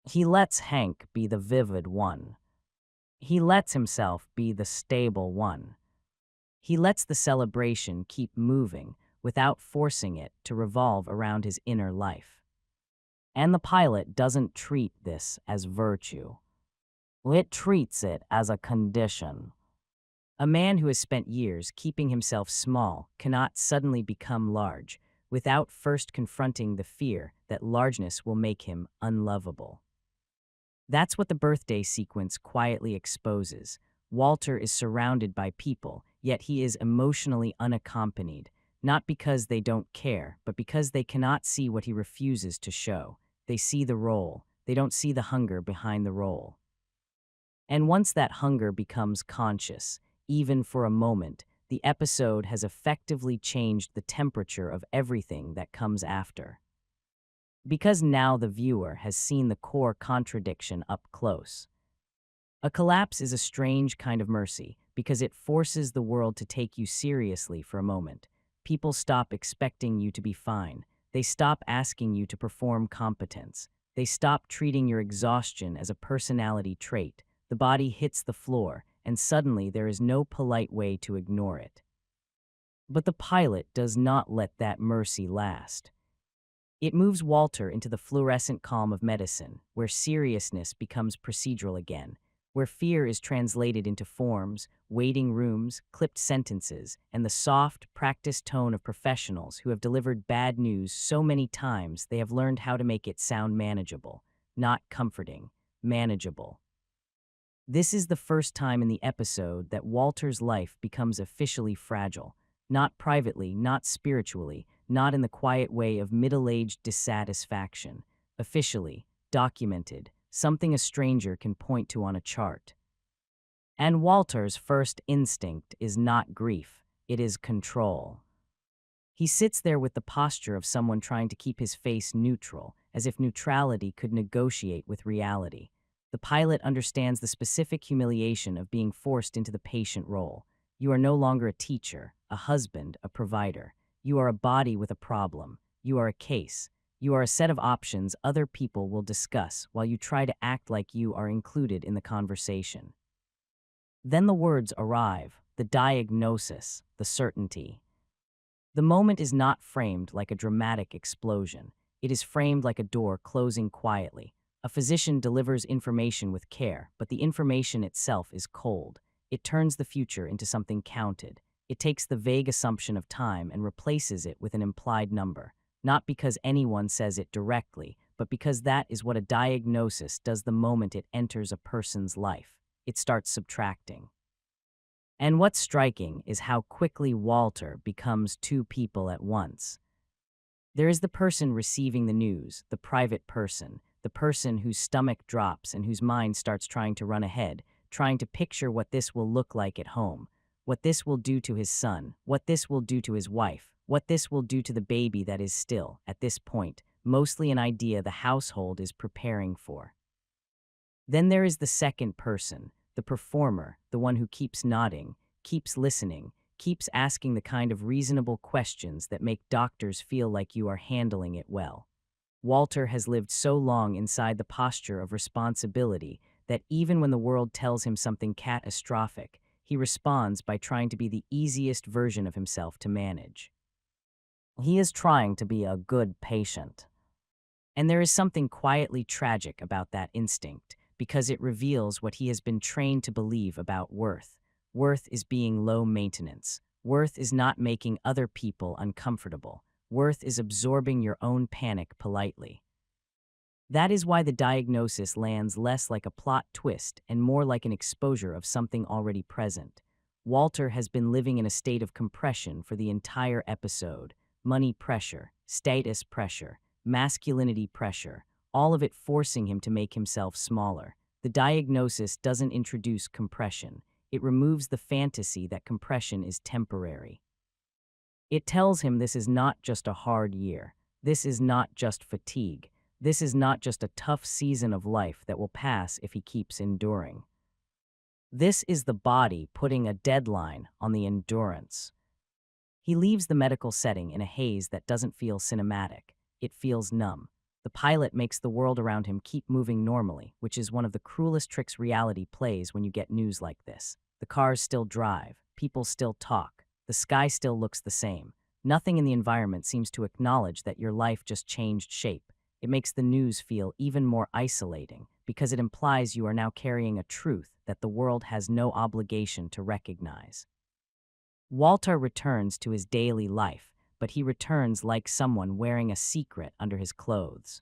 He lets Hank be the vivid one. He lets himself be the stable one. He lets the celebration keep moving without forcing it to revolve around his inner life. And the pilot doesn't treat this as virtue. It treats it as a condition. A man who has spent years keeping himself small cannot suddenly become large without first confronting the fear that largeness will make him unlovable. That's what the birthday sequence quietly exposes. Walter is surrounded by people, yet he is emotionally unaccompanied, not because they don't care, but because they cannot see what he refuses to show. They see the role. They don't see the hunger behind the role. And once that hunger becomes conscious, even for a moment, the episode has effectively changed the temperature of everything that comes after. Because now the viewer has seen the core contradiction up close. A collapse is a strange kind of mercy because it forces the world to take you seriously for a moment. People stop expecting you to be fine. They stop asking you to perform competence. They stop treating your exhaustion as a personality trait. The body hits the floor, and suddenly there is no polite way to ignore it. But the pilot does not let that mercy last. It moves Walter into the fluorescent calm of medicine, where seriousness becomes procedural again, where fear is translated into forms, waiting rooms, clipped sentences, and the soft, practiced tone of professionals who have delivered bad news so many times they have learned how to make it sound manageable, not comforting, manageable. This is the first time in the episode that Walter's life becomes officially fragile, not privately, not spiritually, not in the quiet way of middle-aged dissatisfaction. Officially, documented, something a stranger can point to on a chart. And Walter's first instinct is not grief, it is control. He sits there with the posture of someone trying to keep his face neutral, as if neutrality could negotiate with reality. The pilot understands the specific humiliation of being forced into the patient role. You are no longer a teacher, a husband, a provider. You are a body with a problem. You are a case. You are a set of options other people will discuss while you try to act like you are included in the conversation. Then the words arrive, the diagnosis, the certainty. The moment is not framed like a dramatic explosion. It is framed like a door closing quietly. A physician delivers information with care, but the information itself is cold. It turns the future into something counted. It takes the vague assumption of time and replaces it with an implied number, not because anyone says it directly, but because that is what a diagnosis does the moment it enters a person's life. It starts subtracting. And what's striking is how quickly Walter becomes two people at once. There is the person receiving the news, the private person, the person whose stomach drops and whose mind starts trying to run ahead, trying to picture what this will look like at home, what this will do to his son, what this will do to his wife, what this will do to the baby that is still, at this point, mostly an idea the household is preparing for. Then there is the second person, the performer, the one who keeps nodding, keeps listening, keeps asking the kind of reasonable questions that make doctors feel like you are handling it well. Walter has lived so long inside the posture of responsibility that even when the world tells him something catastrophic, he responds by trying to be the easiest version of himself to manage. He is trying to be a good patient. And there is something quietly tragic about that instinct, because it reveals what he has been trained to believe about worth. Worth is being low maintenance. Worth is not making other people uncomfortable. Worth is absorbing your own panic politely. That is why the diagnosis lands less like a plot twist and more like an exposure of something already present. Walter has been living in a state of compression for the entire episode. Money pressure, status pressure, masculinity pressure, all of it forcing him to make himself smaller. The diagnosis doesn't introduce compression. It removes the fantasy that compression is temporary. It tells him this is not just a hard year. This is not just fatigue. This is not just a tough season of life that will pass if he keeps enduring. This is the body putting a deadline on the endurance. He leaves the medical setting in a haze that doesn't feel cinematic. It feels numb. The pilot makes the world around him keep moving normally, which is one of the cruelest tricks reality plays when you get news like this. The cars still drive, people still talk, the sky still looks the same. Nothing in the environment seems to acknowledge that your life just changed shape. It makes the news feel even more isolating because it implies you are now carrying a truth that the world has no obligation to recognize. Walter returns to his daily life, but he returns like someone wearing a secret under his clothes.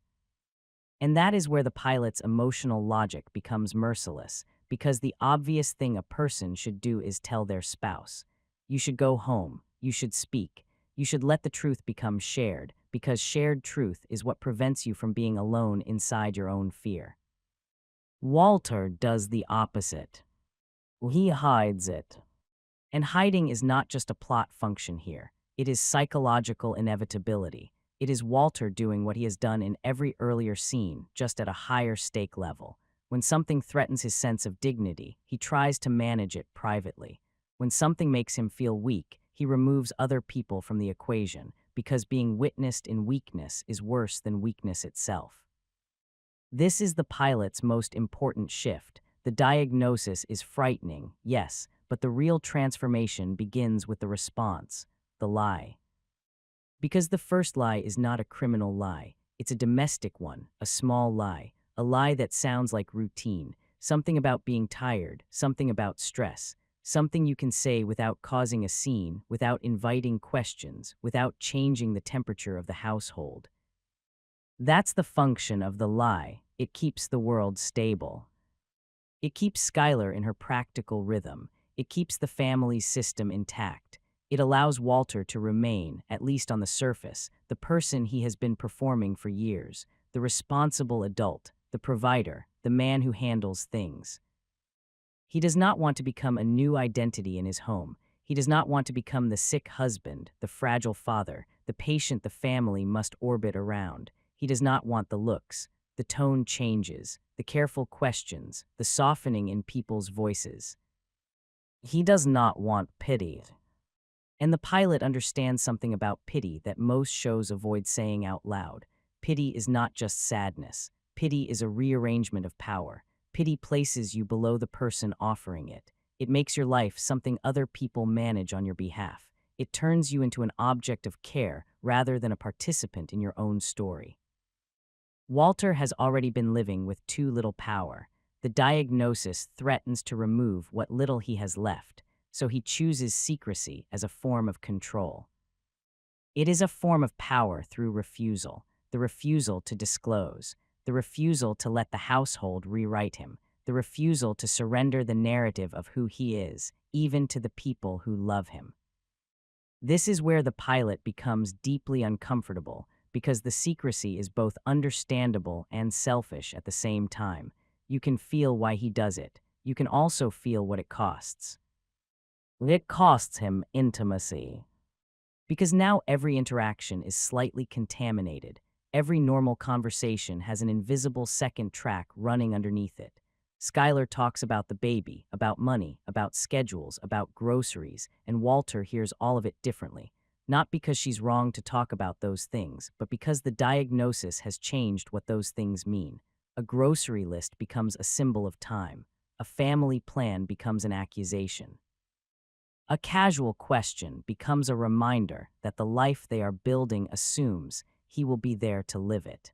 And that is where the pilot's emotional logic becomes merciless, because the obvious thing a person should do is tell their spouse. You should go home. You should speak. You should let the truth become shared, because shared truth is what prevents you from being alone inside your own fear. Walter does the opposite. He hides it. And hiding is not just a plot function here. It is psychological inevitability. It is Walter doing what he has done in every earlier scene, just at a higher stake level. When something threatens his sense of dignity, he tries to manage it privately. When something makes him feel weak, he removes other people from the equation, because being witnessed in weakness is worse than weakness itself. This is the pilot's most important shift. The diagnosis is frightening, yes, but the real transformation begins with the response, the lie. Because the first lie is not a criminal lie, it's a domestic one, a small lie, a lie that sounds like routine, something about being tired, something about stress, something you can say without causing a scene, without inviting questions, without changing the temperature of the household. That's the function of the lie. It keeps the world stable. It keeps Skylar in her practical rhythm. It keeps the family system intact. It allows Walter to remain, at least on the surface, the person he has been performing for years, the responsible adult, the provider, the man who handles things. He does not want to become a new identity in his home. He does not want to become the sick husband, the fragile father, the patient the family must orbit around. He does not want the looks, the tone changes, the careful questions, the softening in people's voices. He does not want pity. And the pilot understands something about pity that most shows avoid saying out loud. Pity is not just sadness. Pity is a rearrangement of power. Pity places you below the person offering it. It makes your life something other people manage on your behalf. It turns you into an object of care rather than a participant in your own story. Walter has already been living with too little power. The diagnosis threatens to remove what little he has left, so he chooses secrecy as a form of control. It is a form of power through refusal, the refusal to disclose, the refusal to let the household rewrite him, the refusal to surrender the narrative of who he is, even to the people who love him. This is where the pilot becomes deeply uncomfortable, because the secrecy is both understandable and selfish at the same time. You can feel why he does it. You can also feel what it costs. It costs him intimacy. Because now every interaction is slightly contaminated. Every normal conversation has an invisible second track running underneath it. Skylar talks about the baby, about money, about schedules, about groceries, and Walter hears all of it differently. Not because she's wrong to talk about those things, but because the diagnosis has changed what those things mean. A grocery list becomes a symbol of time. A family plan becomes an accusation. A casual question becomes a reminder that the life they are building assumes he will be there to live it.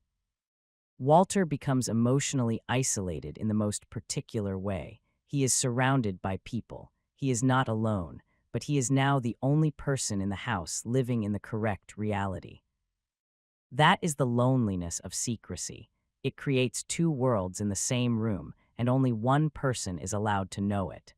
Walter becomes emotionally isolated in the most particular way. He is surrounded by people. He is not alone, but he is now the only person in the house living in the correct reality. That is the loneliness of secrecy. It creates two worlds in the same room, and only one person is allowed to know it.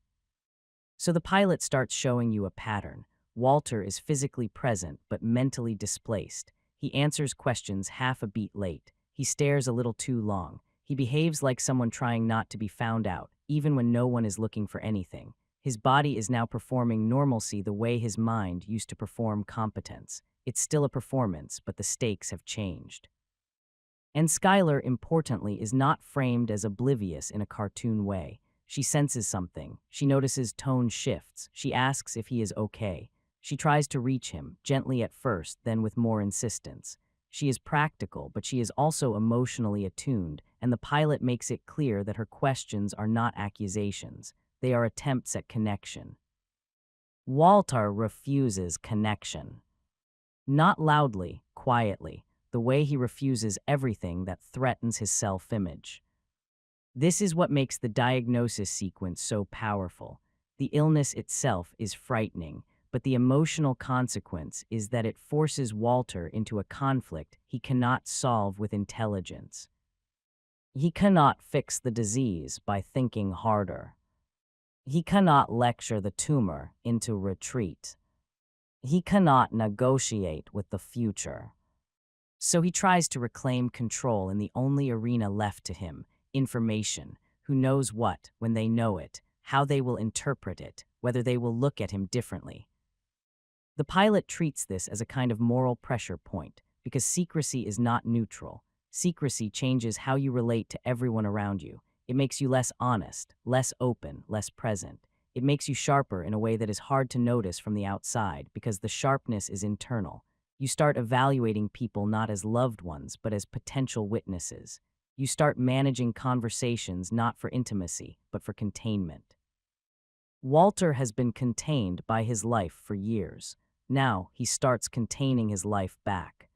So the pilot starts showing you a pattern. Walter is physically present but mentally displaced. He answers questions half a beat late. He stares a little too long. He behaves like someone trying not to be found out, even when no one is looking for anything. His body is now performing normalcy the way his mind used to perform competence. It's still a performance, but the stakes have changed. And Skylar, importantly, is not framed as oblivious in a cartoon way. She senses something. She notices tone shifts. She asks if he is okay. She tries to reach him, gently at first, then with more insistence. She is practical, but she is also emotionally attuned, and the pilot makes it clear that her questions are not accusations. They are attempts at connection. Walter refuses connection. Not loudly, quietly, the way he refuses everything that threatens his self-image. This is what makes the diagnosis sequence so powerful. The illness itself is frightening, but the emotional consequence is that it forces Walter into a conflict he cannot solve with intelligence. He cannot fix the disease by thinking harder. He cannot lecture the tumor into retreat. He cannot negotiate with the future. So he tries to reclaim control in the only arena left to him, information. Who knows what, when they know it, how they will interpret it, whether they will look at him differently. The pilot treats this as a kind of moral pressure point, because secrecy is not neutral. Secrecy changes how you relate to everyone around you. It makes you less honest, less open, less present. It makes you sharper in a way that is hard to notice from the outside, because the sharpness is internal. You start evaluating people not as loved ones, but as potential witnesses. You start managing conversations not for intimacy, but for containment. Walter has been contained by his life for years. Now he starts containing his life back.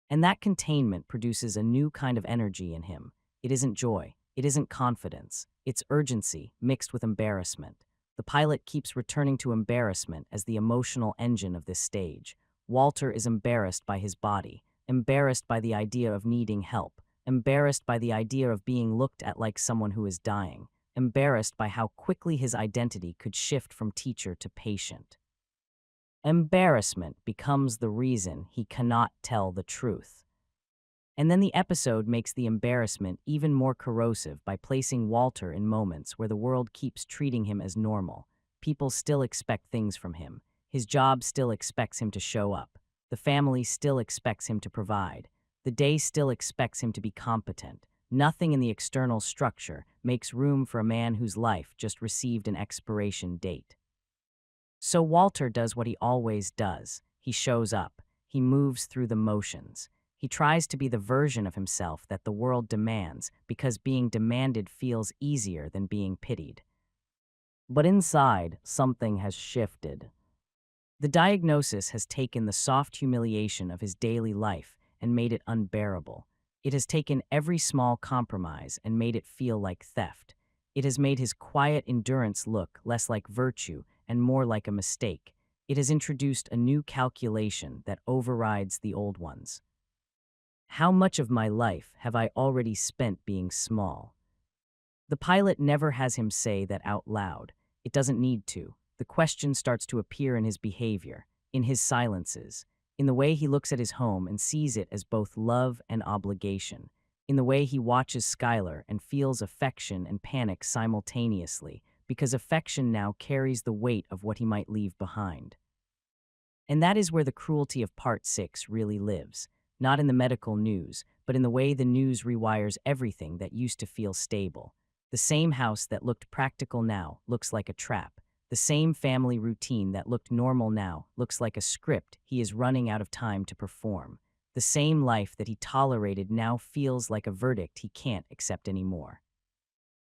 And that containment produces a new kind of energy in him. It isn't joy. It isn't confidence. It's urgency mixed with embarrassment. The pilot keeps returning to embarrassment as the emotional engine of this stage. Walter is embarrassed by his body, embarrassed by the idea of needing help, embarrassed by the idea of being looked at like someone who is dying, embarrassed by how quickly his identity could shift from teacher to patient. Embarrassment becomes the reason he cannot tell the truth. And then the episode makes the embarrassment even more corrosive by placing Walter in moments where the world keeps treating him as normal. People still expect things from him. His job still expects him to show up. The family still expects him to provide. The day still expects him to be competent. Nothing in the external structure makes room for a man whose life just received an expiration date. So Walter does what he always does. He shows up. He moves through the motions. He tries to be the version of himself that the world demands because being demanded feels easier than being pitied. But inside, something has shifted. The diagnosis has taken the soft humiliation of his daily life and made it unbearable. It has taken every small compromise and made it feel like theft. It has made his quiet endurance look less like virtue and more like a mistake. It has introduced a new calculation that overrides the old ones. How much of my life have I already spent being small? The pilot never has him say that out loud. It doesn't need to. The question starts to appear in his behavior, in his silences, in the way he looks at his home and sees it as both love and obligation, in the way he watches Skylar and feels affection and panic simultaneously, because affection now carries the weight of what he might leave behind. And that is where the cruelty of Part 6 really lives, not in the medical news, but in the way the news rewires everything that used to feel stable. The same house that looked practical now looks like a trap. The same family routine that looked normal now looks like a script he is running out of time to perform. The same life that he tolerated now feels like a verdict he can't accept anymore.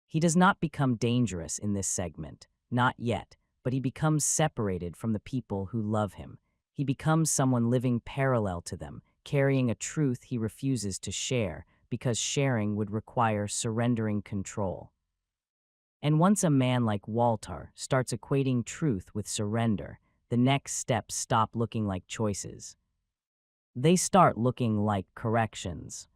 He does not become dangerous in this segment, not yet, but he becomes separated from the people who love him. He becomes someone living parallel to them, carrying a truth he refuses to share because sharing would require surrendering control. And once a man like Walter starts equating truth with surrender, the next steps stop looking like choices. They start looking like corrections.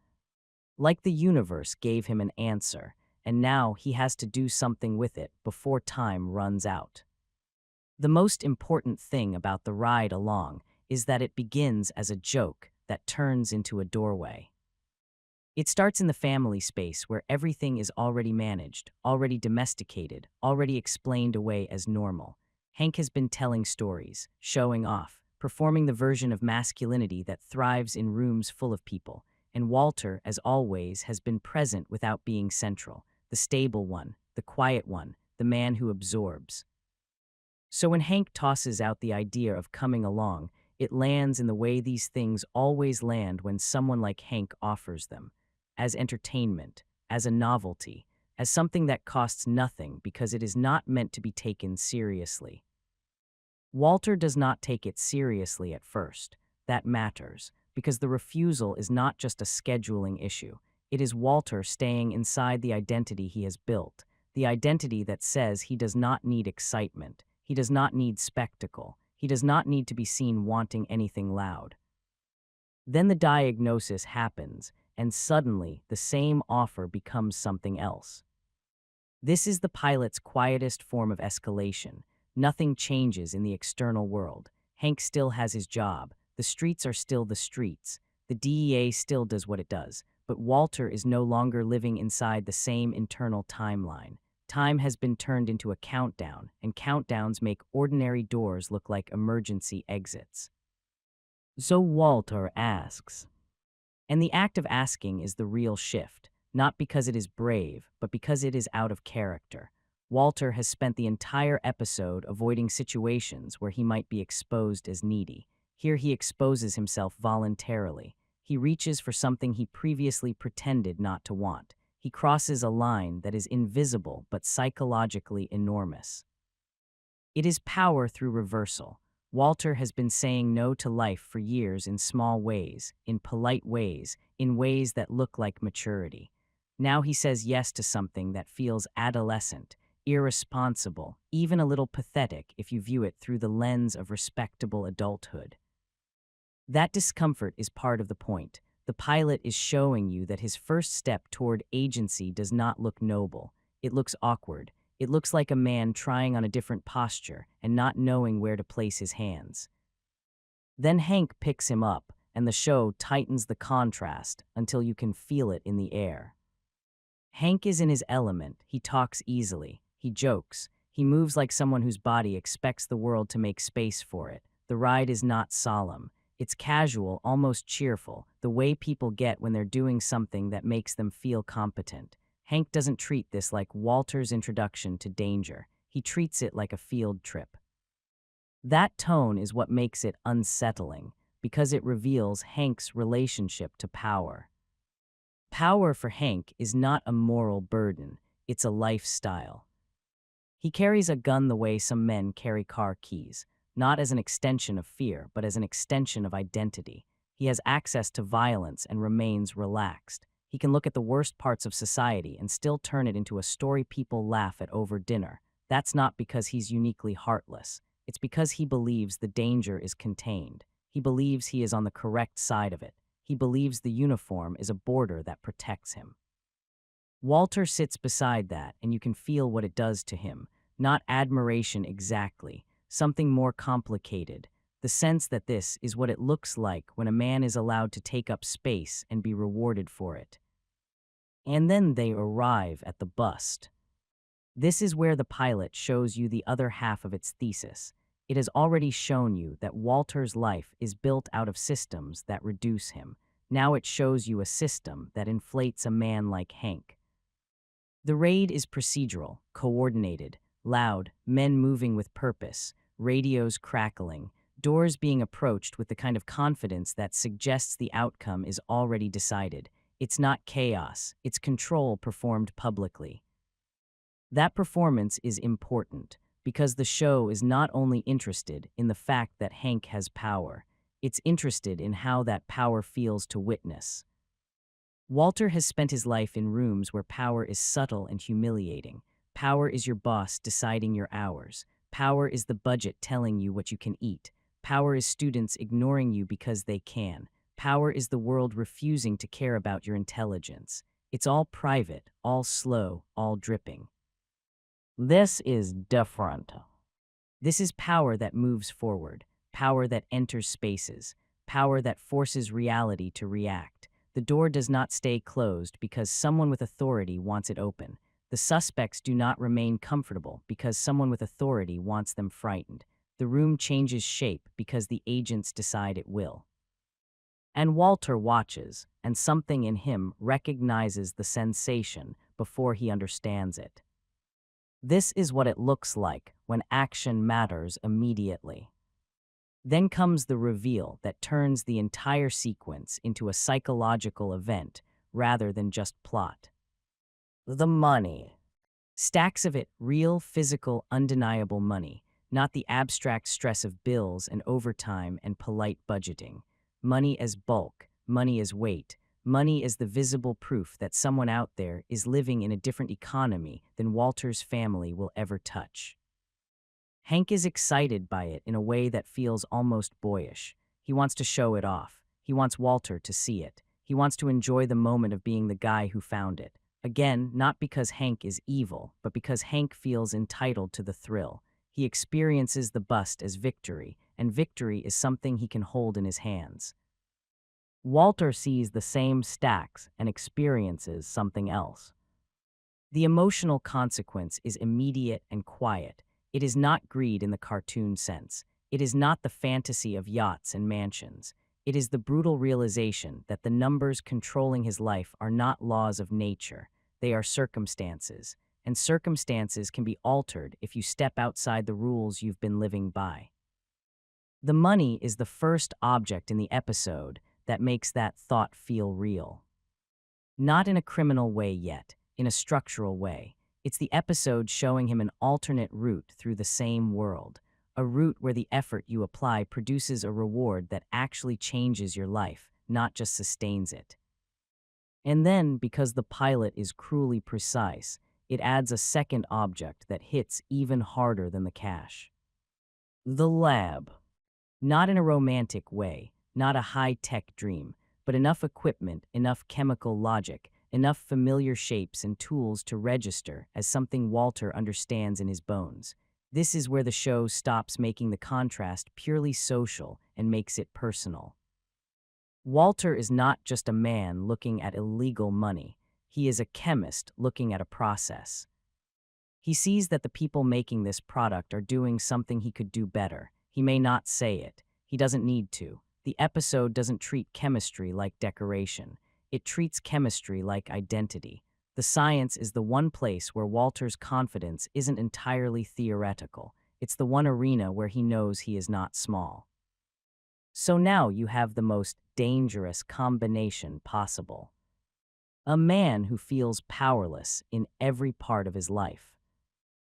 Like the universe gave him an answer, and now he has to do something with it before time runs out. The most important thing about the ride along is that it begins as a joke that turns into a doorway. It starts in the family space where everything is already managed, already domesticated, already explained away as normal. Hank has been telling stories, showing off, performing the version of masculinity that thrives in rooms full of people, and Walter, as always, has been present without being central, the stable one, the quiet one, the man who absorbs. So when Hank tosses out the idea of coming along, it lands in the way these things always land when someone like Hank offers them, as entertainment, as a novelty, as something that costs nothing because it is not meant to be taken seriously. Walter does not take it seriously at first. That matters, because the refusal is not just a scheduling issue. It is Walter staying inside the identity he has built, the identity that says he does not need excitement, he does not need spectacle, he does not need to be seen wanting anything loud. Then the diagnosis happens, and suddenly the same offer becomes something else. This is the pilot's quietest form of escalation. Nothing changes in the external world. Hank still has his job. The streets are still the streets. The DEA still does what it does. But Walter is no longer living inside the same internal timeline. Time has been turned into a countdown, and countdowns make ordinary doors look like emergency exits. So Walter asks. And the act of asking is the real shift, not because it is brave, but because it is out of character. Walter has spent the entire episode avoiding situations where he might be exposed as needy. Here he exposes himself voluntarily. He reaches for something he previously pretended not to want. He crosses a line that is invisible but psychologically enormous. It is power through reversal. Walter has been saying no to life for years in small ways, in polite ways, in ways that look like maturity. Now he says yes to something that feels adolescent, irresponsible, even a little pathetic if you view it through the lens of respectable adulthood. That discomfort is part of the point. The pilot is showing you that his first step toward agency does not look noble. It looks awkward. It looks like a man trying on a different posture and not knowing where to place his hands. Then Hank picks him up, and the show tightens the contrast until you can feel it in the air. Hank is in his element. He talks easily. He jokes. He moves like someone whose body expects the world to make space for it. The ride is not solemn. It's casual, almost cheerful, the way people get when they're doing something that makes them feel competent. Hank doesn't treat this like Walter's introduction to danger. He treats it like a field trip. That tone is what makes it unsettling, because it reveals Hank's relationship to power. Power for Hank is not a moral burden, it's a lifestyle. He carries a gun the way some men carry car keys, not as an extension of fear, but as an extension of identity. He has access to violence and remains relaxed. He can look at the worst parts of society and still turn it into a story people laugh at over dinner. That's not because he's uniquely heartless. It's because he believes the danger is contained. He believes he is on the correct side of it. He believes the uniform is a border that protects him. Walter sits beside that, and you can feel what it does to him. Not admiration exactly, something more complicated. The sense that this is what it looks like when a man is allowed to take up space and be rewarded for it. And then they arrive at the bust. This is where the pilot shows you the other half of its thesis. It has already shown you that Walter's life is built out of systems that reduce him. Now it shows you a system that inflates a man like Hank. The raid is procedural, coordinated, loud, men moving with purpose, radios crackling, doors being approached with the kind of confidence that suggests the outcome is already decided. It's not chaos, it's control performed publicly. That performance is important, because the show is not only interested in the fact that Hank has power, it's interested in how that power feels to witness. Walter has spent his life in rooms where power is subtle and humiliating. Power is your boss deciding your hours. Power is the budget telling you what you can eat. Power is students ignoring you because they can. Power is the world refusing to care about your intelligence. It's all private, all slow, all dripping. This is different. This is power that moves forward, power that enters spaces, power that forces reality to react. The door does not stay closed because someone with authority wants it open. The suspects do not remain comfortable because someone with authority wants them frightened. The room changes shape because the agents decide it will. And Walter watches, and something in him recognizes the sensation before he understands it. This is what it looks like when action matters immediately. Then comes the reveal that turns the entire sequence into a psychological event rather than just plot. The money. Stacks of it, real, physical, undeniable money, not the abstract stress of bills and overtime and polite budgeting. Money as bulk, money as weight, money is the visible proof that someone out there is living in a different economy than Walter's family will ever touch. Hank is excited by it in a way that feels almost boyish. He wants to show it off. He wants Walter to see it. He wants to enjoy the moment of being the guy who found it. Again, not because Hank is evil, but because Hank feels entitled to the thrill. He experiences the bust as victory, and victory is something he can hold in his hands. Walter sees the same stacks and experiences something else. The emotional consequence is immediate and quiet. It is not greed in the cartoon sense. It is not the fantasy of yachts and mansions. It is the brutal realization that the numbers controlling his life are not laws of nature. They are circumstances, and circumstances can be altered if you step outside the rules you've been living by. The money is the first object in the episode that makes that thought feel real. Not in a criminal way yet, in a structural way. It's the episode showing him an alternate route through the same world, a route where the effort you apply produces a reward that actually changes your life, not just sustains it. And then, because the pilot is cruelly precise, it adds a second object that hits even harder than the cash. The lab. Not in a romantic way, not a high-tech dream, but enough equipment, enough chemical logic, enough familiar shapes and tools to register as something Walter understands in his bones. This is where the show stops making the contrast purely social and makes it personal. Walter is not just a man looking at illegal money. He is a chemist looking at a process. He sees that the people making this product are doing something he could do better. He may not say it. He doesn't need to. The episode doesn't treat chemistry like decoration. It treats chemistry like identity. The science is the one place where Walter's confidence isn't entirely theoretical. It's the one arena where he knows he is not small. So now you have the most dangerous combination possible. A man who feels powerless in every part of his life.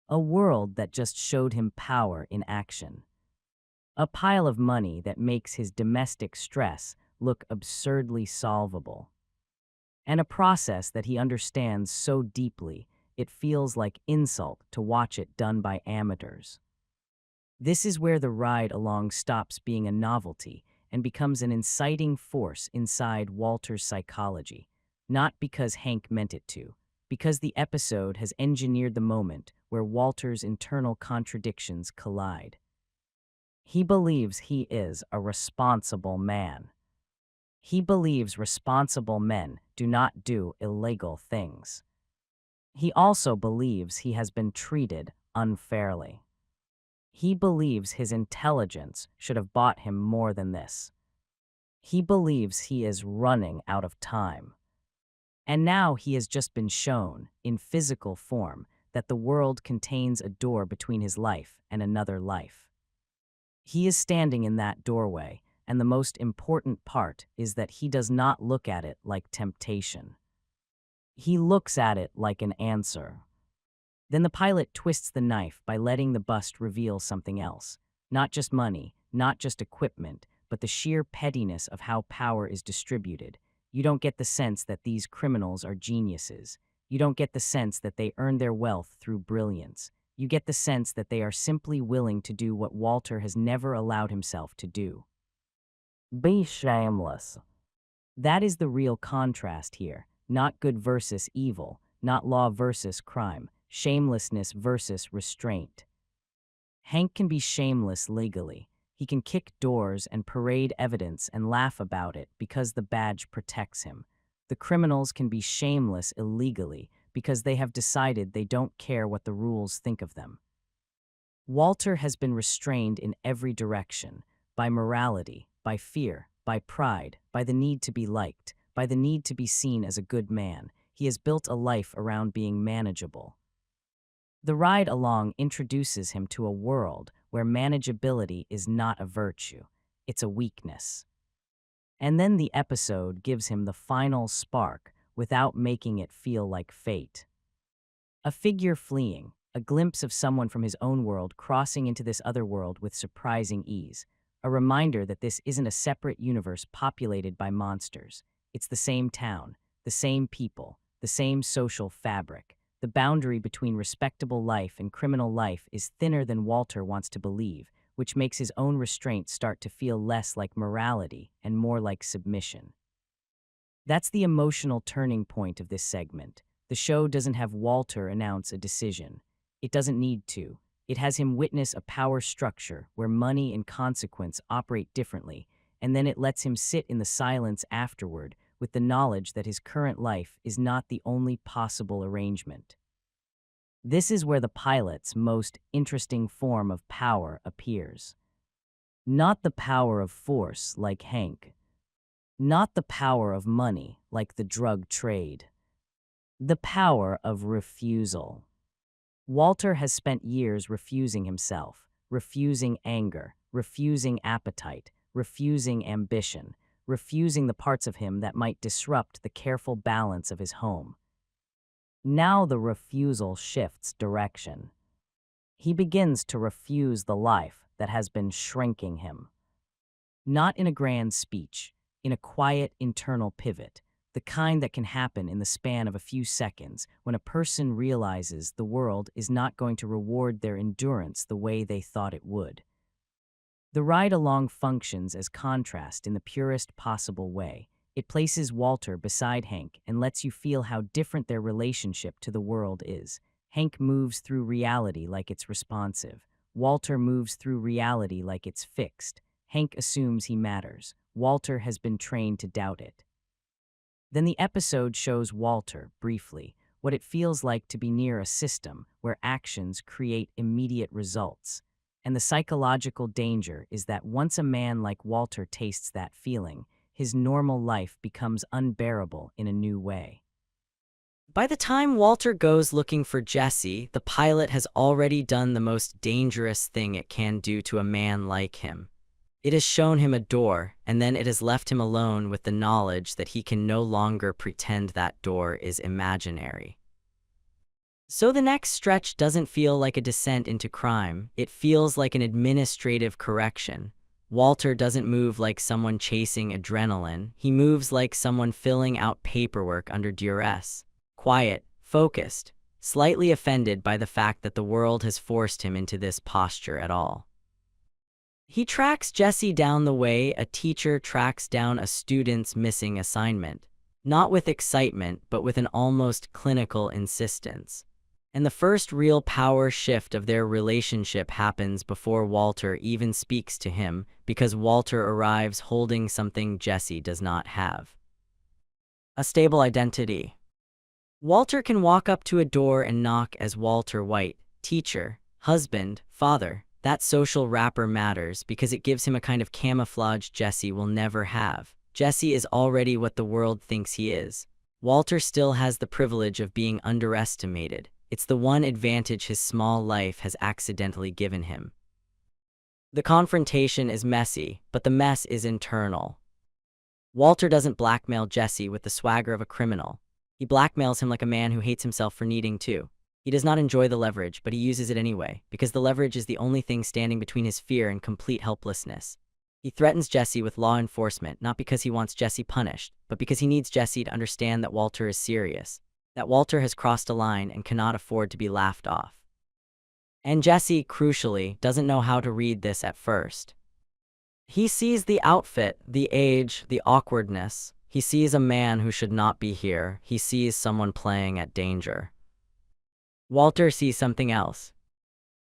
A world that just showed him power in action. A pile of money that makes his domestic stress look absurdly solvable. And a process that he understands so deeply it feels like insult to watch it done by amateurs. This is where the ride along stops being a novelty and becomes an inciting force inside Walter's psychology, not because Hank meant it to, because the episode has engineered the moment where Walter's internal contradictions collide. He believes he is a responsible man. He believes responsible men do not do illegal things. He also believes he has been treated unfairly. He believes his intelligence should have bought him more than this. He believes he is running out of time. And now he has just been shown, in physical form, that the world contains a door between his life and another life. He is standing in that doorway, and the most important part is that he does not look at it like temptation. He looks at it like an answer. Then the pilot twists the knife by letting the bust reveal something else. Not just money, not just equipment, but the sheer pettiness of how power is distributed. You don't get the sense that these criminals are geniuses. You don't get the sense that they earn their wealth through brilliance. You get the sense that they are simply willing to do what Walter has never allowed himself to do. Be shameless. That is the real contrast here. Not good versus evil, not law versus crime, shamelessness versus restraint. Hank can be shameless legally. He can kick doors and parade evidence and laugh about it because the badge protects him. The criminals can be shameless illegally because they have decided they don't care what the rules think of them. Walter has been restrained in every direction, by morality, by fear, by pride, by the need to be liked, by the need to be seen as a good man. He has built a life around being manageable. The ride along introduces him to a world where manageability is not a virtue, it's a weakness. And then the episode gives him the final spark without making it feel like fate. A figure fleeing, a glimpse of someone from his own world crossing into this other world with surprising ease. A reminder that this isn't a separate universe populated by monsters. It's the same town, the same people, the same social fabric. The boundary between respectable life and criminal life is thinner than Walter wants to believe, which makes his own restraint start to feel less like morality and more like submission. That's the emotional turning point of this segment. The show doesn't have Walter announce a decision. It doesn't need to. It has him witness a power structure where money and consequence operate differently, and then it lets him sit in the silence afterward with the knowledge that his current life is not the only possible arrangement. This is where the pilot's most interesting form of power appears. Not the power of force like Hank. Not the power of money like the drug trade. The power of refusal. Walter has spent years refusing himself, refusing anger, refusing appetite, refusing ambition, refusing the parts of him that might disrupt the careful balance of his home. Now the refusal shifts direction. He begins to refuse the life that has been shrinking him. Not in a grand speech, in a quiet internal pivot, the kind that can happen in the span of a few seconds when a person realizes the world is not going to reward their endurance the way they thought it would. The ride-along functions as contrast in the purest possible way. It places Walter beside Hank and lets you feel how different their relationship to the world is. Hank moves through reality like it's responsive. Walter moves through reality like it's fixed. Hank assumes he matters. Walter has been trained to doubt it. Then the episode shows Walter, briefly, what it feels like to be near a system where actions create immediate results. And the psychological danger is that once a man like Walter tastes that feeling, his normal life becomes unbearable in a new way. By the time Walter goes looking for Jesse, the pilot has already done the most dangerous thing it can do to a man like him. It has shown him a door, and then it has left him alone with the knowledge that he can no longer pretend that door is imaginary. So the next stretch doesn't feel like a descent into crime, it feels like an administrative correction. Walter doesn't move like someone chasing adrenaline, he moves like someone filling out paperwork under duress. Quiet, focused, slightly offended by the fact that the world has forced him into this posture at all. He tracks Jesse down the way a teacher tracks down a student's missing assignment, not with excitement, but with an almost clinical insistence. And the first real power shift of their relationship happens before Walter even speaks to him, because Walter arrives holding something Jesse does not have. A stable identity. Walter can walk up to a door and knock as Walter White, teacher, husband, father. That social wrapper matters because it gives him a kind of camouflage Jesse will never have. Jesse is already what the world thinks he is. Walter still has the privilege of being underestimated. It's the one advantage his small life has accidentally given him. The confrontation is messy, but the mess is internal. Walter doesn't blackmail Jesse with the swagger of a criminal. He blackmails him like a man who hates himself for needing to. He does not enjoy the leverage, but he uses it anyway, because the leverage is the only thing standing between his fear and complete helplessness. He threatens Jesse with law enforcement, not because he wants Jesse punished, but because he needs Jesse to understand that Walter is serious, that Walter has crossed a line and cannot afford to be laughed off. And Jesse, crucially, doesn't know how to read this at first. He sees the outfit, the age, the awkwardness. He sees a man who should not be here. He sees someone playing at danger. Walter sees something else.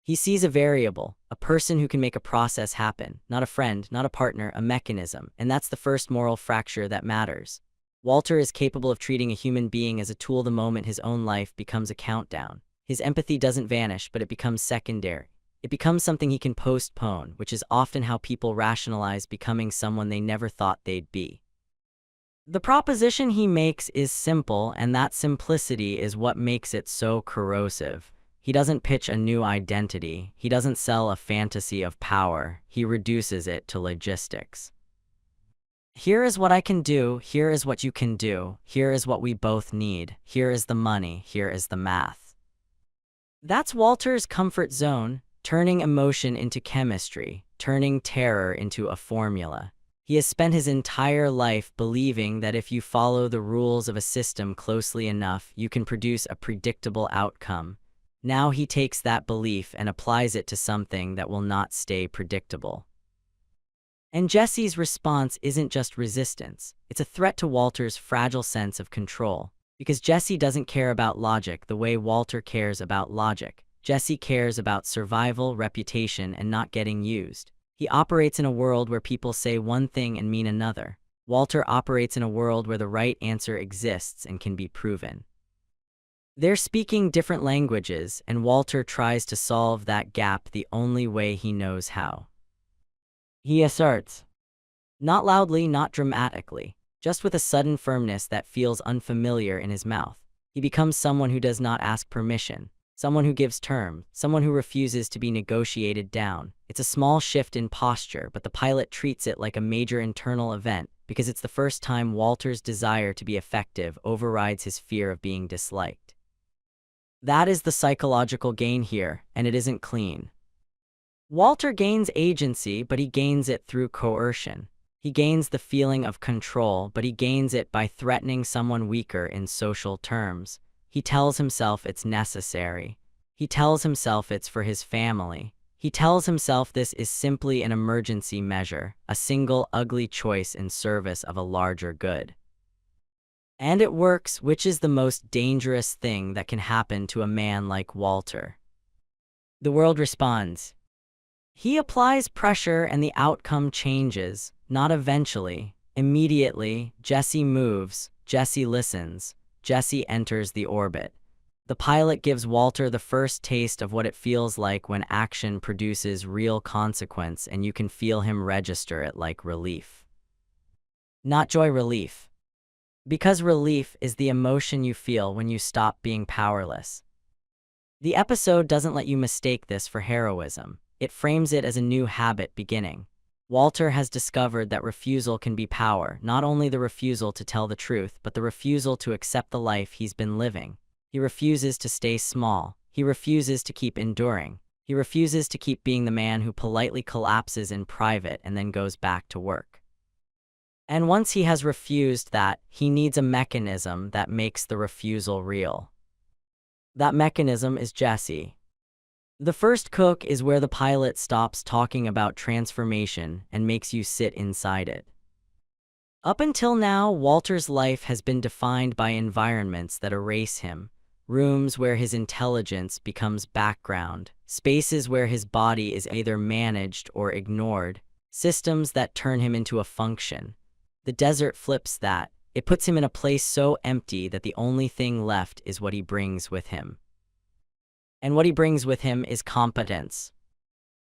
He sees a variable, a person who can make a process happen, not a friend, not a partner, a mechanism, and that's the first moral fracture that matters. Walter is capable of treating a human being as a tool the moment his own life becomes a countdown. His empathy doesn't vanish, but it becomes secondary. It becomes something he can postpone, which is often how people rationalize becoming someone they never thought they'd be. The proposition he makes is simple, and that simplicity is what makes it so corrosive. He doesn't pitch a new identity. He doesn't sell a fantasy of power. He reduces it to logistics. Here is what I can do. Here is what you can do. Here is what we both need. Here is the money. Here is the math. That's Walter's comfort zone, turning emotion into chemistry, turning terror into a formula. He has spent his entire life believing that if you follow the rules of a system closely enough, you can produce a predictable outcome. Now he takes that belief and applies it to something that will not stay predictable. And Jesse's response isn't just resistance. It's a threat to Walter's fragile sense of control. Because Jesse doesn't care about logic the way Walter cares about logic. Jesse cares about survival, reputation, and not getting used. He operates in a world where people say one thing and mean another. Walter operates in a world where the right answer exists and can be proven. They're speaking different languages, and Walter tries to solve that gap the only way he knows how. He asserts. Not loudly, not dramatically, just with a sudden firmness that feels unfamiliar in his mouth. He becomes someone who does not ask permission, someone who gives term, someone who refuses to be negotiated down. It's a small shift in posture, but the pilot treats it like a major internal event because it's the first time Walter's desire to be effective overrides his fear of being disliked. That is the psychological gain here, and it isn't clean. Walter gains agency, but he gains it through coercion. He gains the feeling of control, but he gains it by threatening someone weaker in social terms. He tells himself it's necessary. He tells himself it's for his family. He tells himself this is simply an emergency measure, a single ugly choice in service of a larger good. And it works, which is the most dangerous thing that can happen to a man like Walter. The world responds. He applies pressure and the outcome changes, not eventually. Immediately, Jesse moves, Jesse listens, Jesse enters the orbit. The pilot gives Walter the first taste of what it feels like when action produces real consequence, and you can feel him register it like relief. Not joy, relief. Because relief is the emotion you feel when you stop being powerless. The episode doesn't let you mistake this for heroism. It frames it as a new habit beginning. Walter has discovered that refusal can be power, not only the refusal to tell the truth, but the refusal to accept the life he's been living. He refuses to stay small. He refuses to keep enduring. He refuses to keep being the man who politely collapses in private and then goes back to work. And once he has refused that, he needs a mechanism that makes the refusal real. That mechanism is Jesse. The first cook is where the pilot stops talking about transformation and makes you sit inside it. Up until now, Walter's life has been defined by environments that erase him. Rooms where his intelligence becomes background, spaces where his body is either managed or ignored, systems that turn him into a function. The desert flips that. It puts him in a place so empty that the only thing left is what he brings with him. And what he brings with him is competence.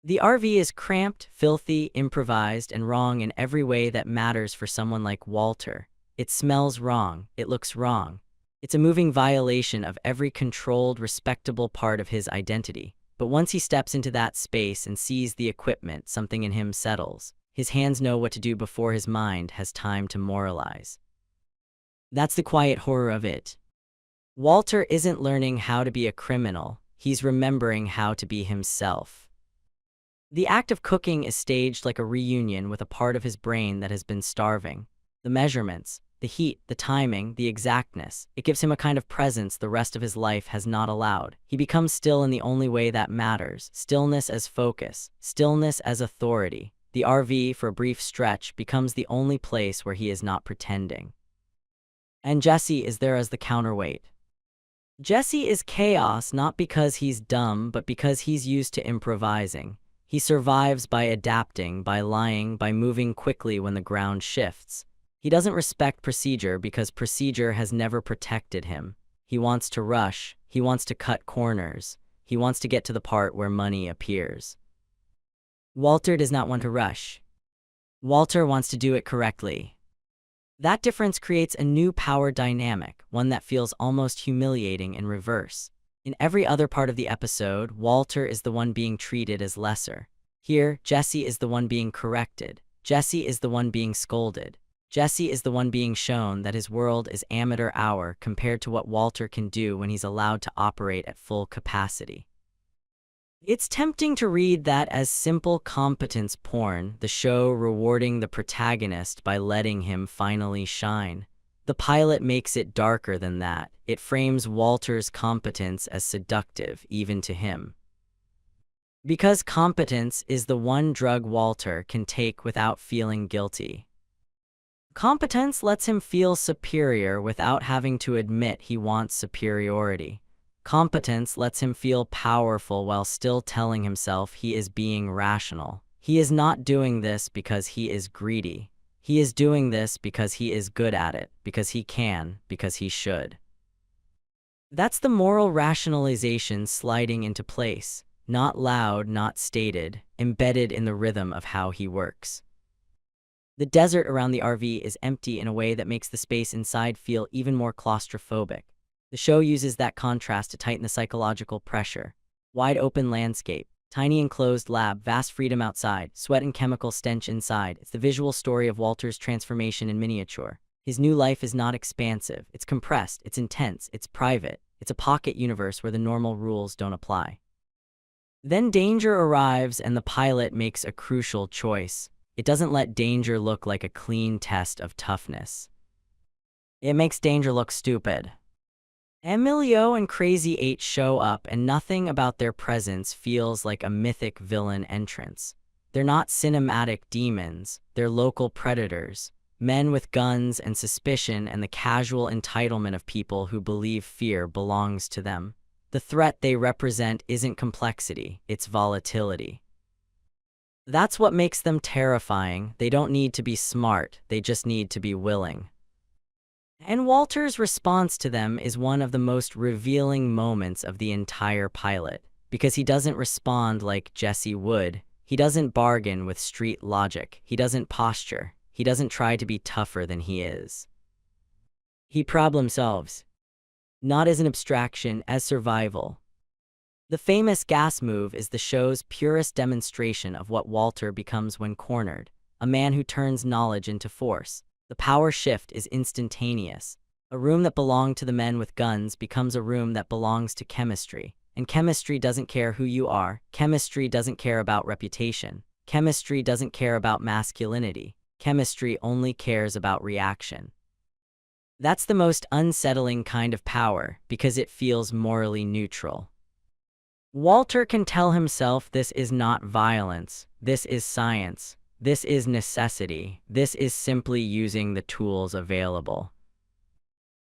The RV is cramped, filthy, improvised, and wrong in every way that matters for someone like Walter. It smells wrong. It looks wrong. It's a moving violation of every controlled, respectable part of his identity. But once he steps into that space and sees the equipment, something in him settles. His hands know what to do before his mind has time to moralize. That's the quiet horror of it. Walter isn't learning how to be a criminal, he's remembering how to be himself. The act of cooking is staged like a reunion with a part of his brain that has been starving. The measurements, the heat, the timing, the exactness, it gives him a kind of presence the rest of his life has not allowed. He becomes still in the only way that matters, stillness as focus, stillness as authority. The RV, for a brief stretch, becomes the only place where he is not pretending. And Jesse is there as the counterweight. Jesse is chaos not because he's dumb, but because he's used to improvising. He survives by adapting, by lying, by moving quickly when the ground shifts. He doesn't respect procedure because procedure has never protected him. He wants to rush, he wants to cut corners, he wants to get to the part where money appears. Walter does not want to rush. Walter wants to do it correctly. That difference creates a new power dynamic, one that feels almost humiliating in reverse. In every other part of the episode, Walter is the one being treated as lesser. Here, Jesse is the one being corrected. Jesse is the one being scolded. Jesse is the one being shown that his world is amateur hour compared to what Walter can do when he's allowed to operate at full capacity. It's tempting to read that as simple competence porn, the show rewarding the protagonist by letting him finally shine. The pilot makes it darker than that. It frames Walter's competence as seductive, even to him. Because competence is the one drug Walter can take without feeling guilty. Competence lets him feel superior without having to admit he wants superiority. Competence lets him feel powerful while still telling himself he is being rational. He is not doing this because he is greedy. He is doing this because he is good at it, because he can, because he should. That's the moral rationalization sliding into place, not loud, not stated, embedded in the rhythm of how he works. The desert around the RV is empty in a way that makes the space inside feel even more claustrophobic. The show uses that contrast to tighten the psychological pressure. Wide open landscape, tiny enclosed lab, vast freedom outside, sweat and chemical stench inside. It's the visual story of Walter's transformation in miniature. His new life is not expansive, it's compressed, it's intense, it's private. It's a pocket universe where the normal rules don't apply. Then danger arrives and the pilot makes a crucial choice. It doesn't let danger look like a clean test of toughness. It makes danger look stupid. Emilio and Crazy 8 show up and nothing about their presence feels like a mythic villain entrance. They're not cinematic demons, they're local predators, men with guns and suspicion and the casual entitlement of people who believe fear belongs to them. The threat they represent isn't complexity, it's volatility. That's what makes them terrifying. They don't need to be smart, they just need to be willing. And Walter's response to them is one of the most revealing moments of the entire pilot, because he doesn't respond like Jesse would. He doesn't bargain with street logic. He doesn't posture. He doesn't try to be tougher than he is. He problem solves, not as an abstraction, as survival. The famous gas move is the show's purest demonstration of what Walter becomes when cornered, a man who turns knowledge into force. The power shift is instantaneous. A room that belonged to the men with guns becomes a room that belongs to chemistry. And chemistry doesn't care who you are. Chemistry doesn't care about reputation. Chemistry doesn't care about masculinity. Chemistry only cares about reaction. That's the most unsettling kind of power because it feels morally neutral. Walter can tell himself this is not violence, this is science. This is necessity. This is simply using the tools available.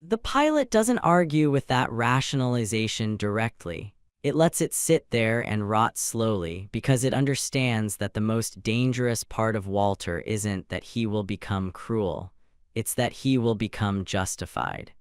The pilot doesn't argue with that rationalization directly. It lets it sit there and rot slowly because it understands that the most dangerous part of Walter isn't that he will become cruel. It's that he will become justified.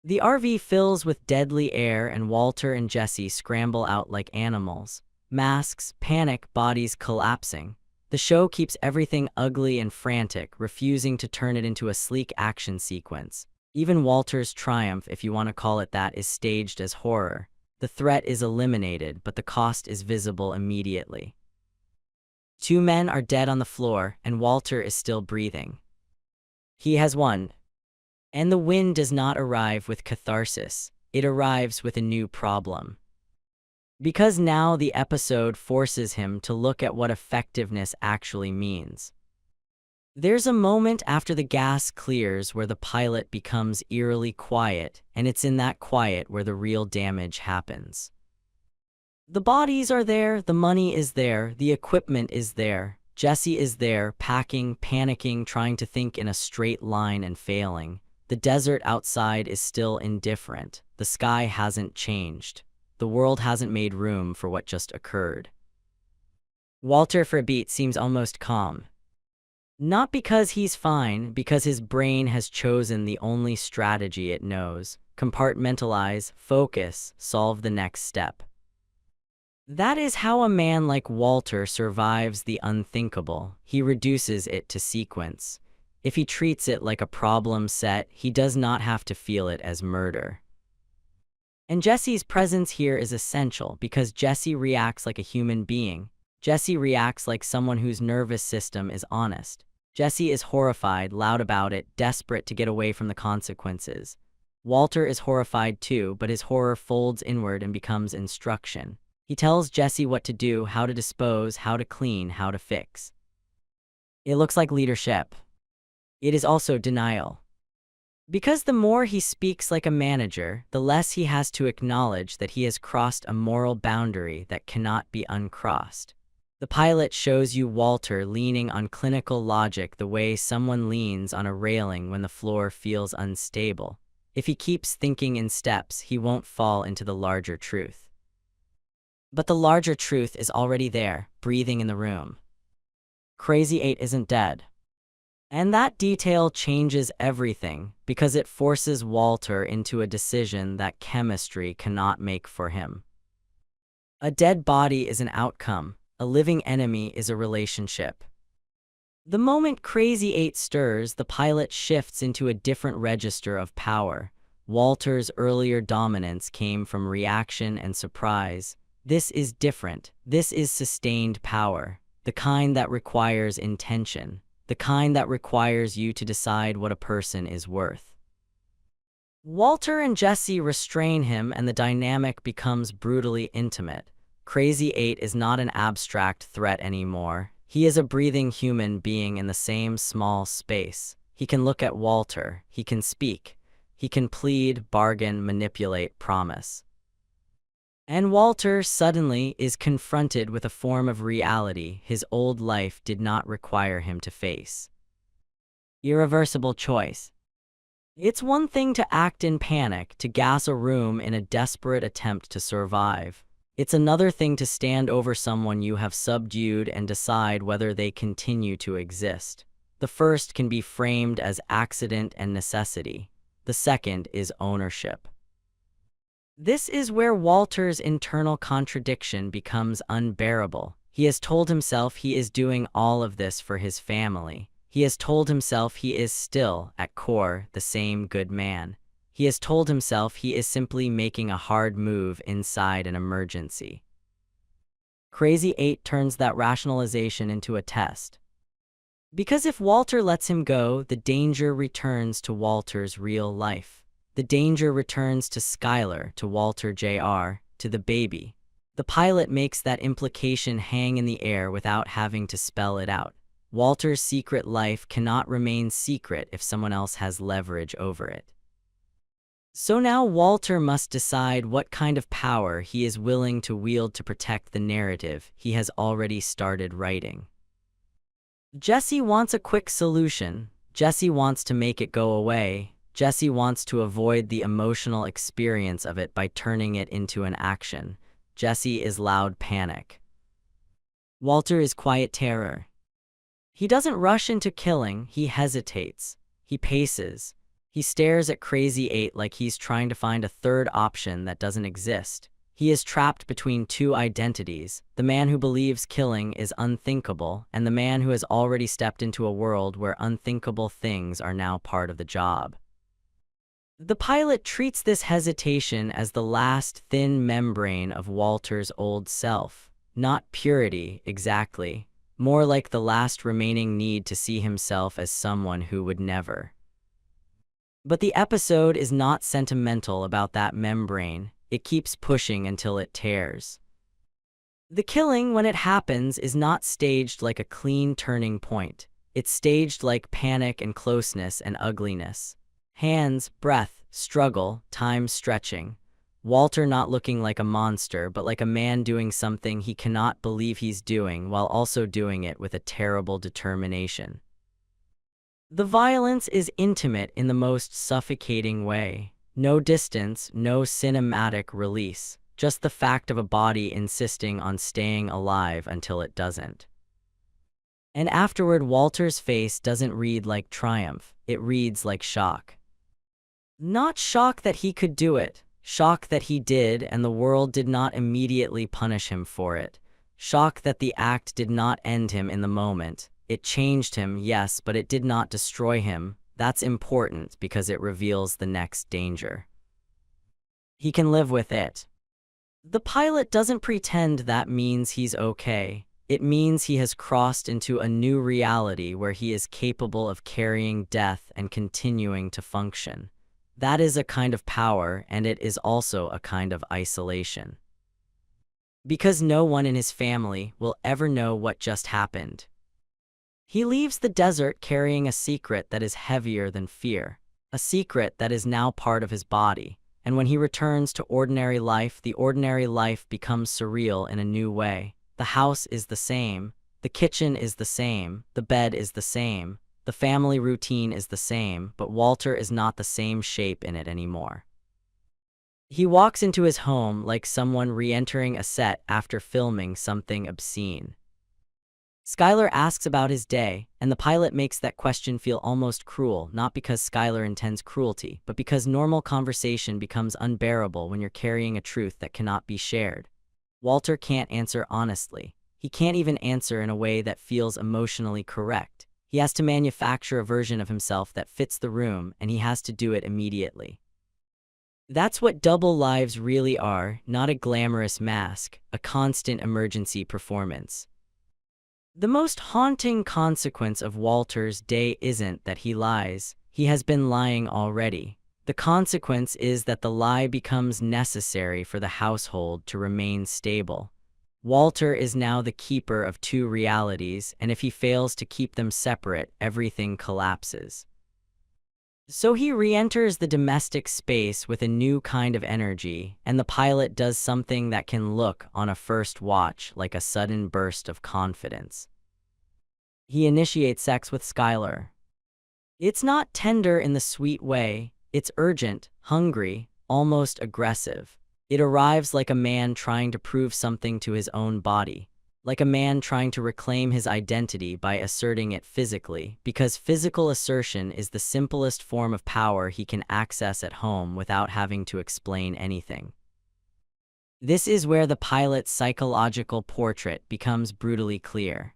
The RV fills with deadly air and Walter and Jesse scramble out like animals. Masks, panic, bodies collapsing. The show keeps everything ugly and frantic, refusing to turn it into a sleek action sequence. Even Walter's triumph, if you want to call it that, is staged as horror. The threat is eliminated, but the cost is visible immediately. 2 men are dead on the floor, and Walter is still breathing. He has won. And the win does not arrive with catharsis, it arrives with a new problem. Because now the episode forces him to look at what effectiveness actually means. There's a moment after the gas clears where the pilot becomes eerily quiet, and it's in that quiet where the real damage happens. The bodies are there, the money is there, the equipment is there. Jesse is there, packing, panicking, trying to think in a straight line and failing. The desert outside is still indifferent. The sky hasn't changed. The world hasn't made room for what just occurred. Walter, for a beat, seems almost calm. Not because he's fine, because his brain has chosen the only strategy it knows. Compartmentalize, focus, solve the next step. That is how a man like Walter survives the unthinkable. He reduces it to sequence. If he treats it like a problem set, he does not have to feel it as murder. And Jesse's presence here is essential because Jesse reacts like a human being. Jesse reacts like someone whose nervous system is honest. Jesse is horrified, loud about it, desperate to get away from the consequences. Walter is horrified too, but his horror folds inward and becomes instruction. He tells Jesse what to do, how to dispose, how to clean, how to fix. It looks like leadership. It is also denial. Because the more he speaks like a manager, the less he has to acknowledge that he has crossed a moral boundary that cannot be uncrossed. The pilot shows you Walter leaning on clinical logic the way someone leans on a railing when the floor feels unstable. If he keeps thinking in steps, he won't fall into the larger truth. But the larger truth is already there, breathing in the room. Crazy 8 isn't dead. And that detail changes everything because it forces Walter into a decision that chemistry cannot make for him. A dead body is an outcome. A living enemy is a relationship. The moment Crazy 8 stirs, the pilot shifts into a different register of power. Walter's earlier dominance came from reaction and surprise. This is different. This is sustained power, the kind that requires intention, the kind that requires you to decide what a person is worth. Walter and Jesse restrain him and the dynamic becomes brutally intimate. Crazy 8 is not an abstract threat anymore. He is a breathing human being in the same small space. He can look at Walter. He can speak. He can plead, bargain, manipulate, promise. And Walter suddenly is confronted with a form of reality his old life did not require him to face. Irreversible choice. It's one thing to act in panic, to gas a room in a desperate attempt to survive. It's another thing to stand over someone you have subdued and decide whether they continue to exist. The first can be framed as accident and necessity. The second is ownership. This is where Walter's internal contradiction becomes unbearable. He has told himself he is doing all of this for his family. He has told himself he is still, at core, the same good man. He has told himself he is simply making a hard move inside an emergency. Crazy 8 turns that rationalization into a test. Because if Walter lets him go, the danger returns to Walter's real life. The danger returns to Skylar, to Walter Jr., to the baby. The pilot makes that implication hang in the air without having to spell it out. Walter's secret life cannot remain secret if someone else has leverage over it. So now Walter must decide what kind of power he is willing to wield to protect the narrative he has already started writing. Jesse wants a quick solution. Jesse wants to make it go away. Jesse wants to avoid the emotional experience of it by turning it into an action. Jesse is loud panic. Walter is quiet terror. He doesn't rush into killing, he hesitates. He paces. He stares at Crazy 8 like he's trying to find a third option that doesn't exist. He is trapped between two identities, the man who believes killing is unthinkable and the man who has already stepped into a world where unthinkable things are now part of the job. The pilot treats this hesitation as the last thin membrane of Walter's old self. Not purity, exactly. More like the last remaining need to see himself as someone who would never. But the episode is not sentimental about that membrane. It keeps pushing until it tears. The killing, when it happens, is not staged like a clean turning point. It's staged like panic and closeness and ugliness. Hands, breath, struggle, time stretching. Walter not looking like a monster, but like a man doing something he cannot believe he's doing while also doing it with a terrible determination. The violence is intimate in the most suffocating way. No distance, no cinematic release. Just the fact of a body insisting on staying alive until it doesn't. And afterward, Walter's face doesn't read like triumph, it reads like shock. Not shock that he could do it, shock that he did and the world did not immediately punish him for it. Shock that the act did not end him in the moment. It changed him, yes, but it did not destroy him. That's important because it reveals the next danger. He can live with it. The pilot doesn't pretend that means he's okay. It means he has crossed into a new reality where he is capable of carrying death and continuing to function. That is a kind of power, and it is also a kind of isolation. Because no one in his family will ever know what just happened. He leaves the desert carrying a secret that is heavier than fear, a secret that is now part of his body. And when he returns to ordinary life, the ordinary life becomes surreal in a new way. The house is the same, the kitchen is the same, the bed is the same, the family routine is the same, but Walter is not the same shape in it anymore. He walks into his home like someone re-entering a set after filming something obscene. Skylar asks about his day, and the pilot makes that question feel almost cruel, not because Skylar intends cruelty, but because normal conversation becomes unbearable when you're carrying a truth that cannot be shared. Walter can't answer honestly. He can't even answer in a way that feels emotionally correct. He has to manufacture a version of himself that fits the room, and he has to do it immediately. That's what double lives really are, not a glamorous mask, a constant emergency performance. The most haunting consequence of Walter's day isn't that he lies. He has been lying already. The consequence is that the lie becomes necessary for the household to remain stable. Walter is now the keeper of two realities, and if he fails to keep them separate, everything collapses. So he re-enters the domestic space with a new kind of energy, and the pilot does something that can look, on a first watch, like a sudden burst of confidence. He initiates sex with Skylar. It's not tender in the sweet way, it's urgent, hungry, almost aggressive. It arrives like a man trying to prove something to his own body, like a man trying to reclaim his identity by asserting it physically, because physical assertion is the simplest form of power he can access at home without having to explain anything. This is where the pilot's psychological portrait becomes brutally clear.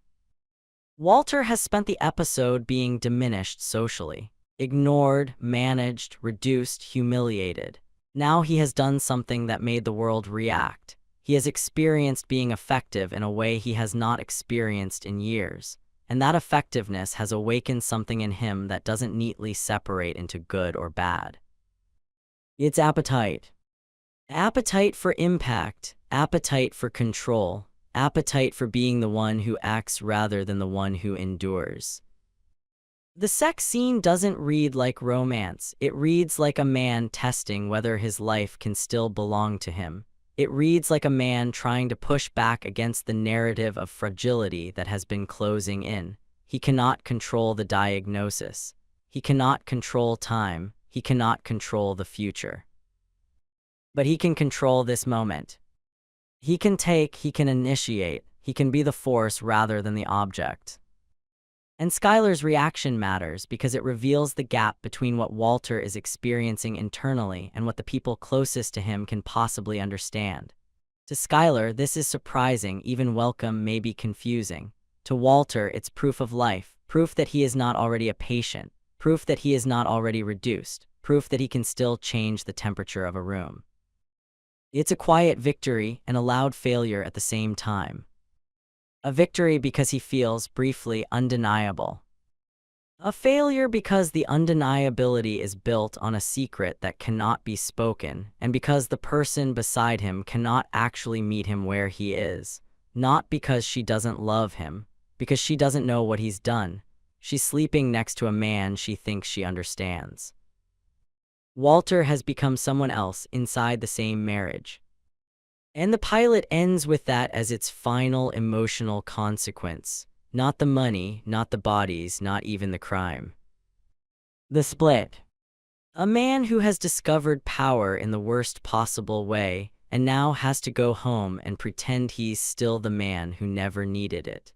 Walter has spent the episode being diminished socially, ignored, managed, reduced, humiliated. Now he has done something that made the world react. He has experienced being effective in a way he has not experienced in years, and that effectiveness has awakened something in him that doesn't neatly separate into good or bad. It's appetite. Appetite for impact, appetite for control, appetite for being the one who acts rather than the one who endures. The sex scene doesn't read like romance, it reads like a man testing whether his life can still belong to him. It reads like a man trying to push back against the narrative of fragility that has been closing in. He cannot control the diagnosis. He cannot control time. He cannot control the future. But he can control this moment. He can take, he can initiate, he can be the force rather than the object. And Skylar's reaction matters because it reveals the gap between what Walter is experiencing internally and what the people closest to him can possibly understand. To Skylar, this is surprising, even welcome, maybe confusing. To Walter, it's proof of life, proof that he is not already a patient, proof that he is not already reduced, proof that he can still change the temperature of a room. It's a quiet victory and a loud failure at the same time. A victory because he feels, briefly, undeniable. A failure because the undeniability is built on a secret that cannot be spoken, and because the person beside him cannot actually meet him where he is. Not because she doesn't love him, because she doesn't know what he's done. She's sleeping next to a man she thinks she understands. Walter has become someone else inside the same marriage. And the pilot ends with that as its final emotional consequence. Not the money, not the bodies, not even the crime. The split. A man who has discovered power in the worst possible way and now has to go home and pretend he's still the man who never needed it.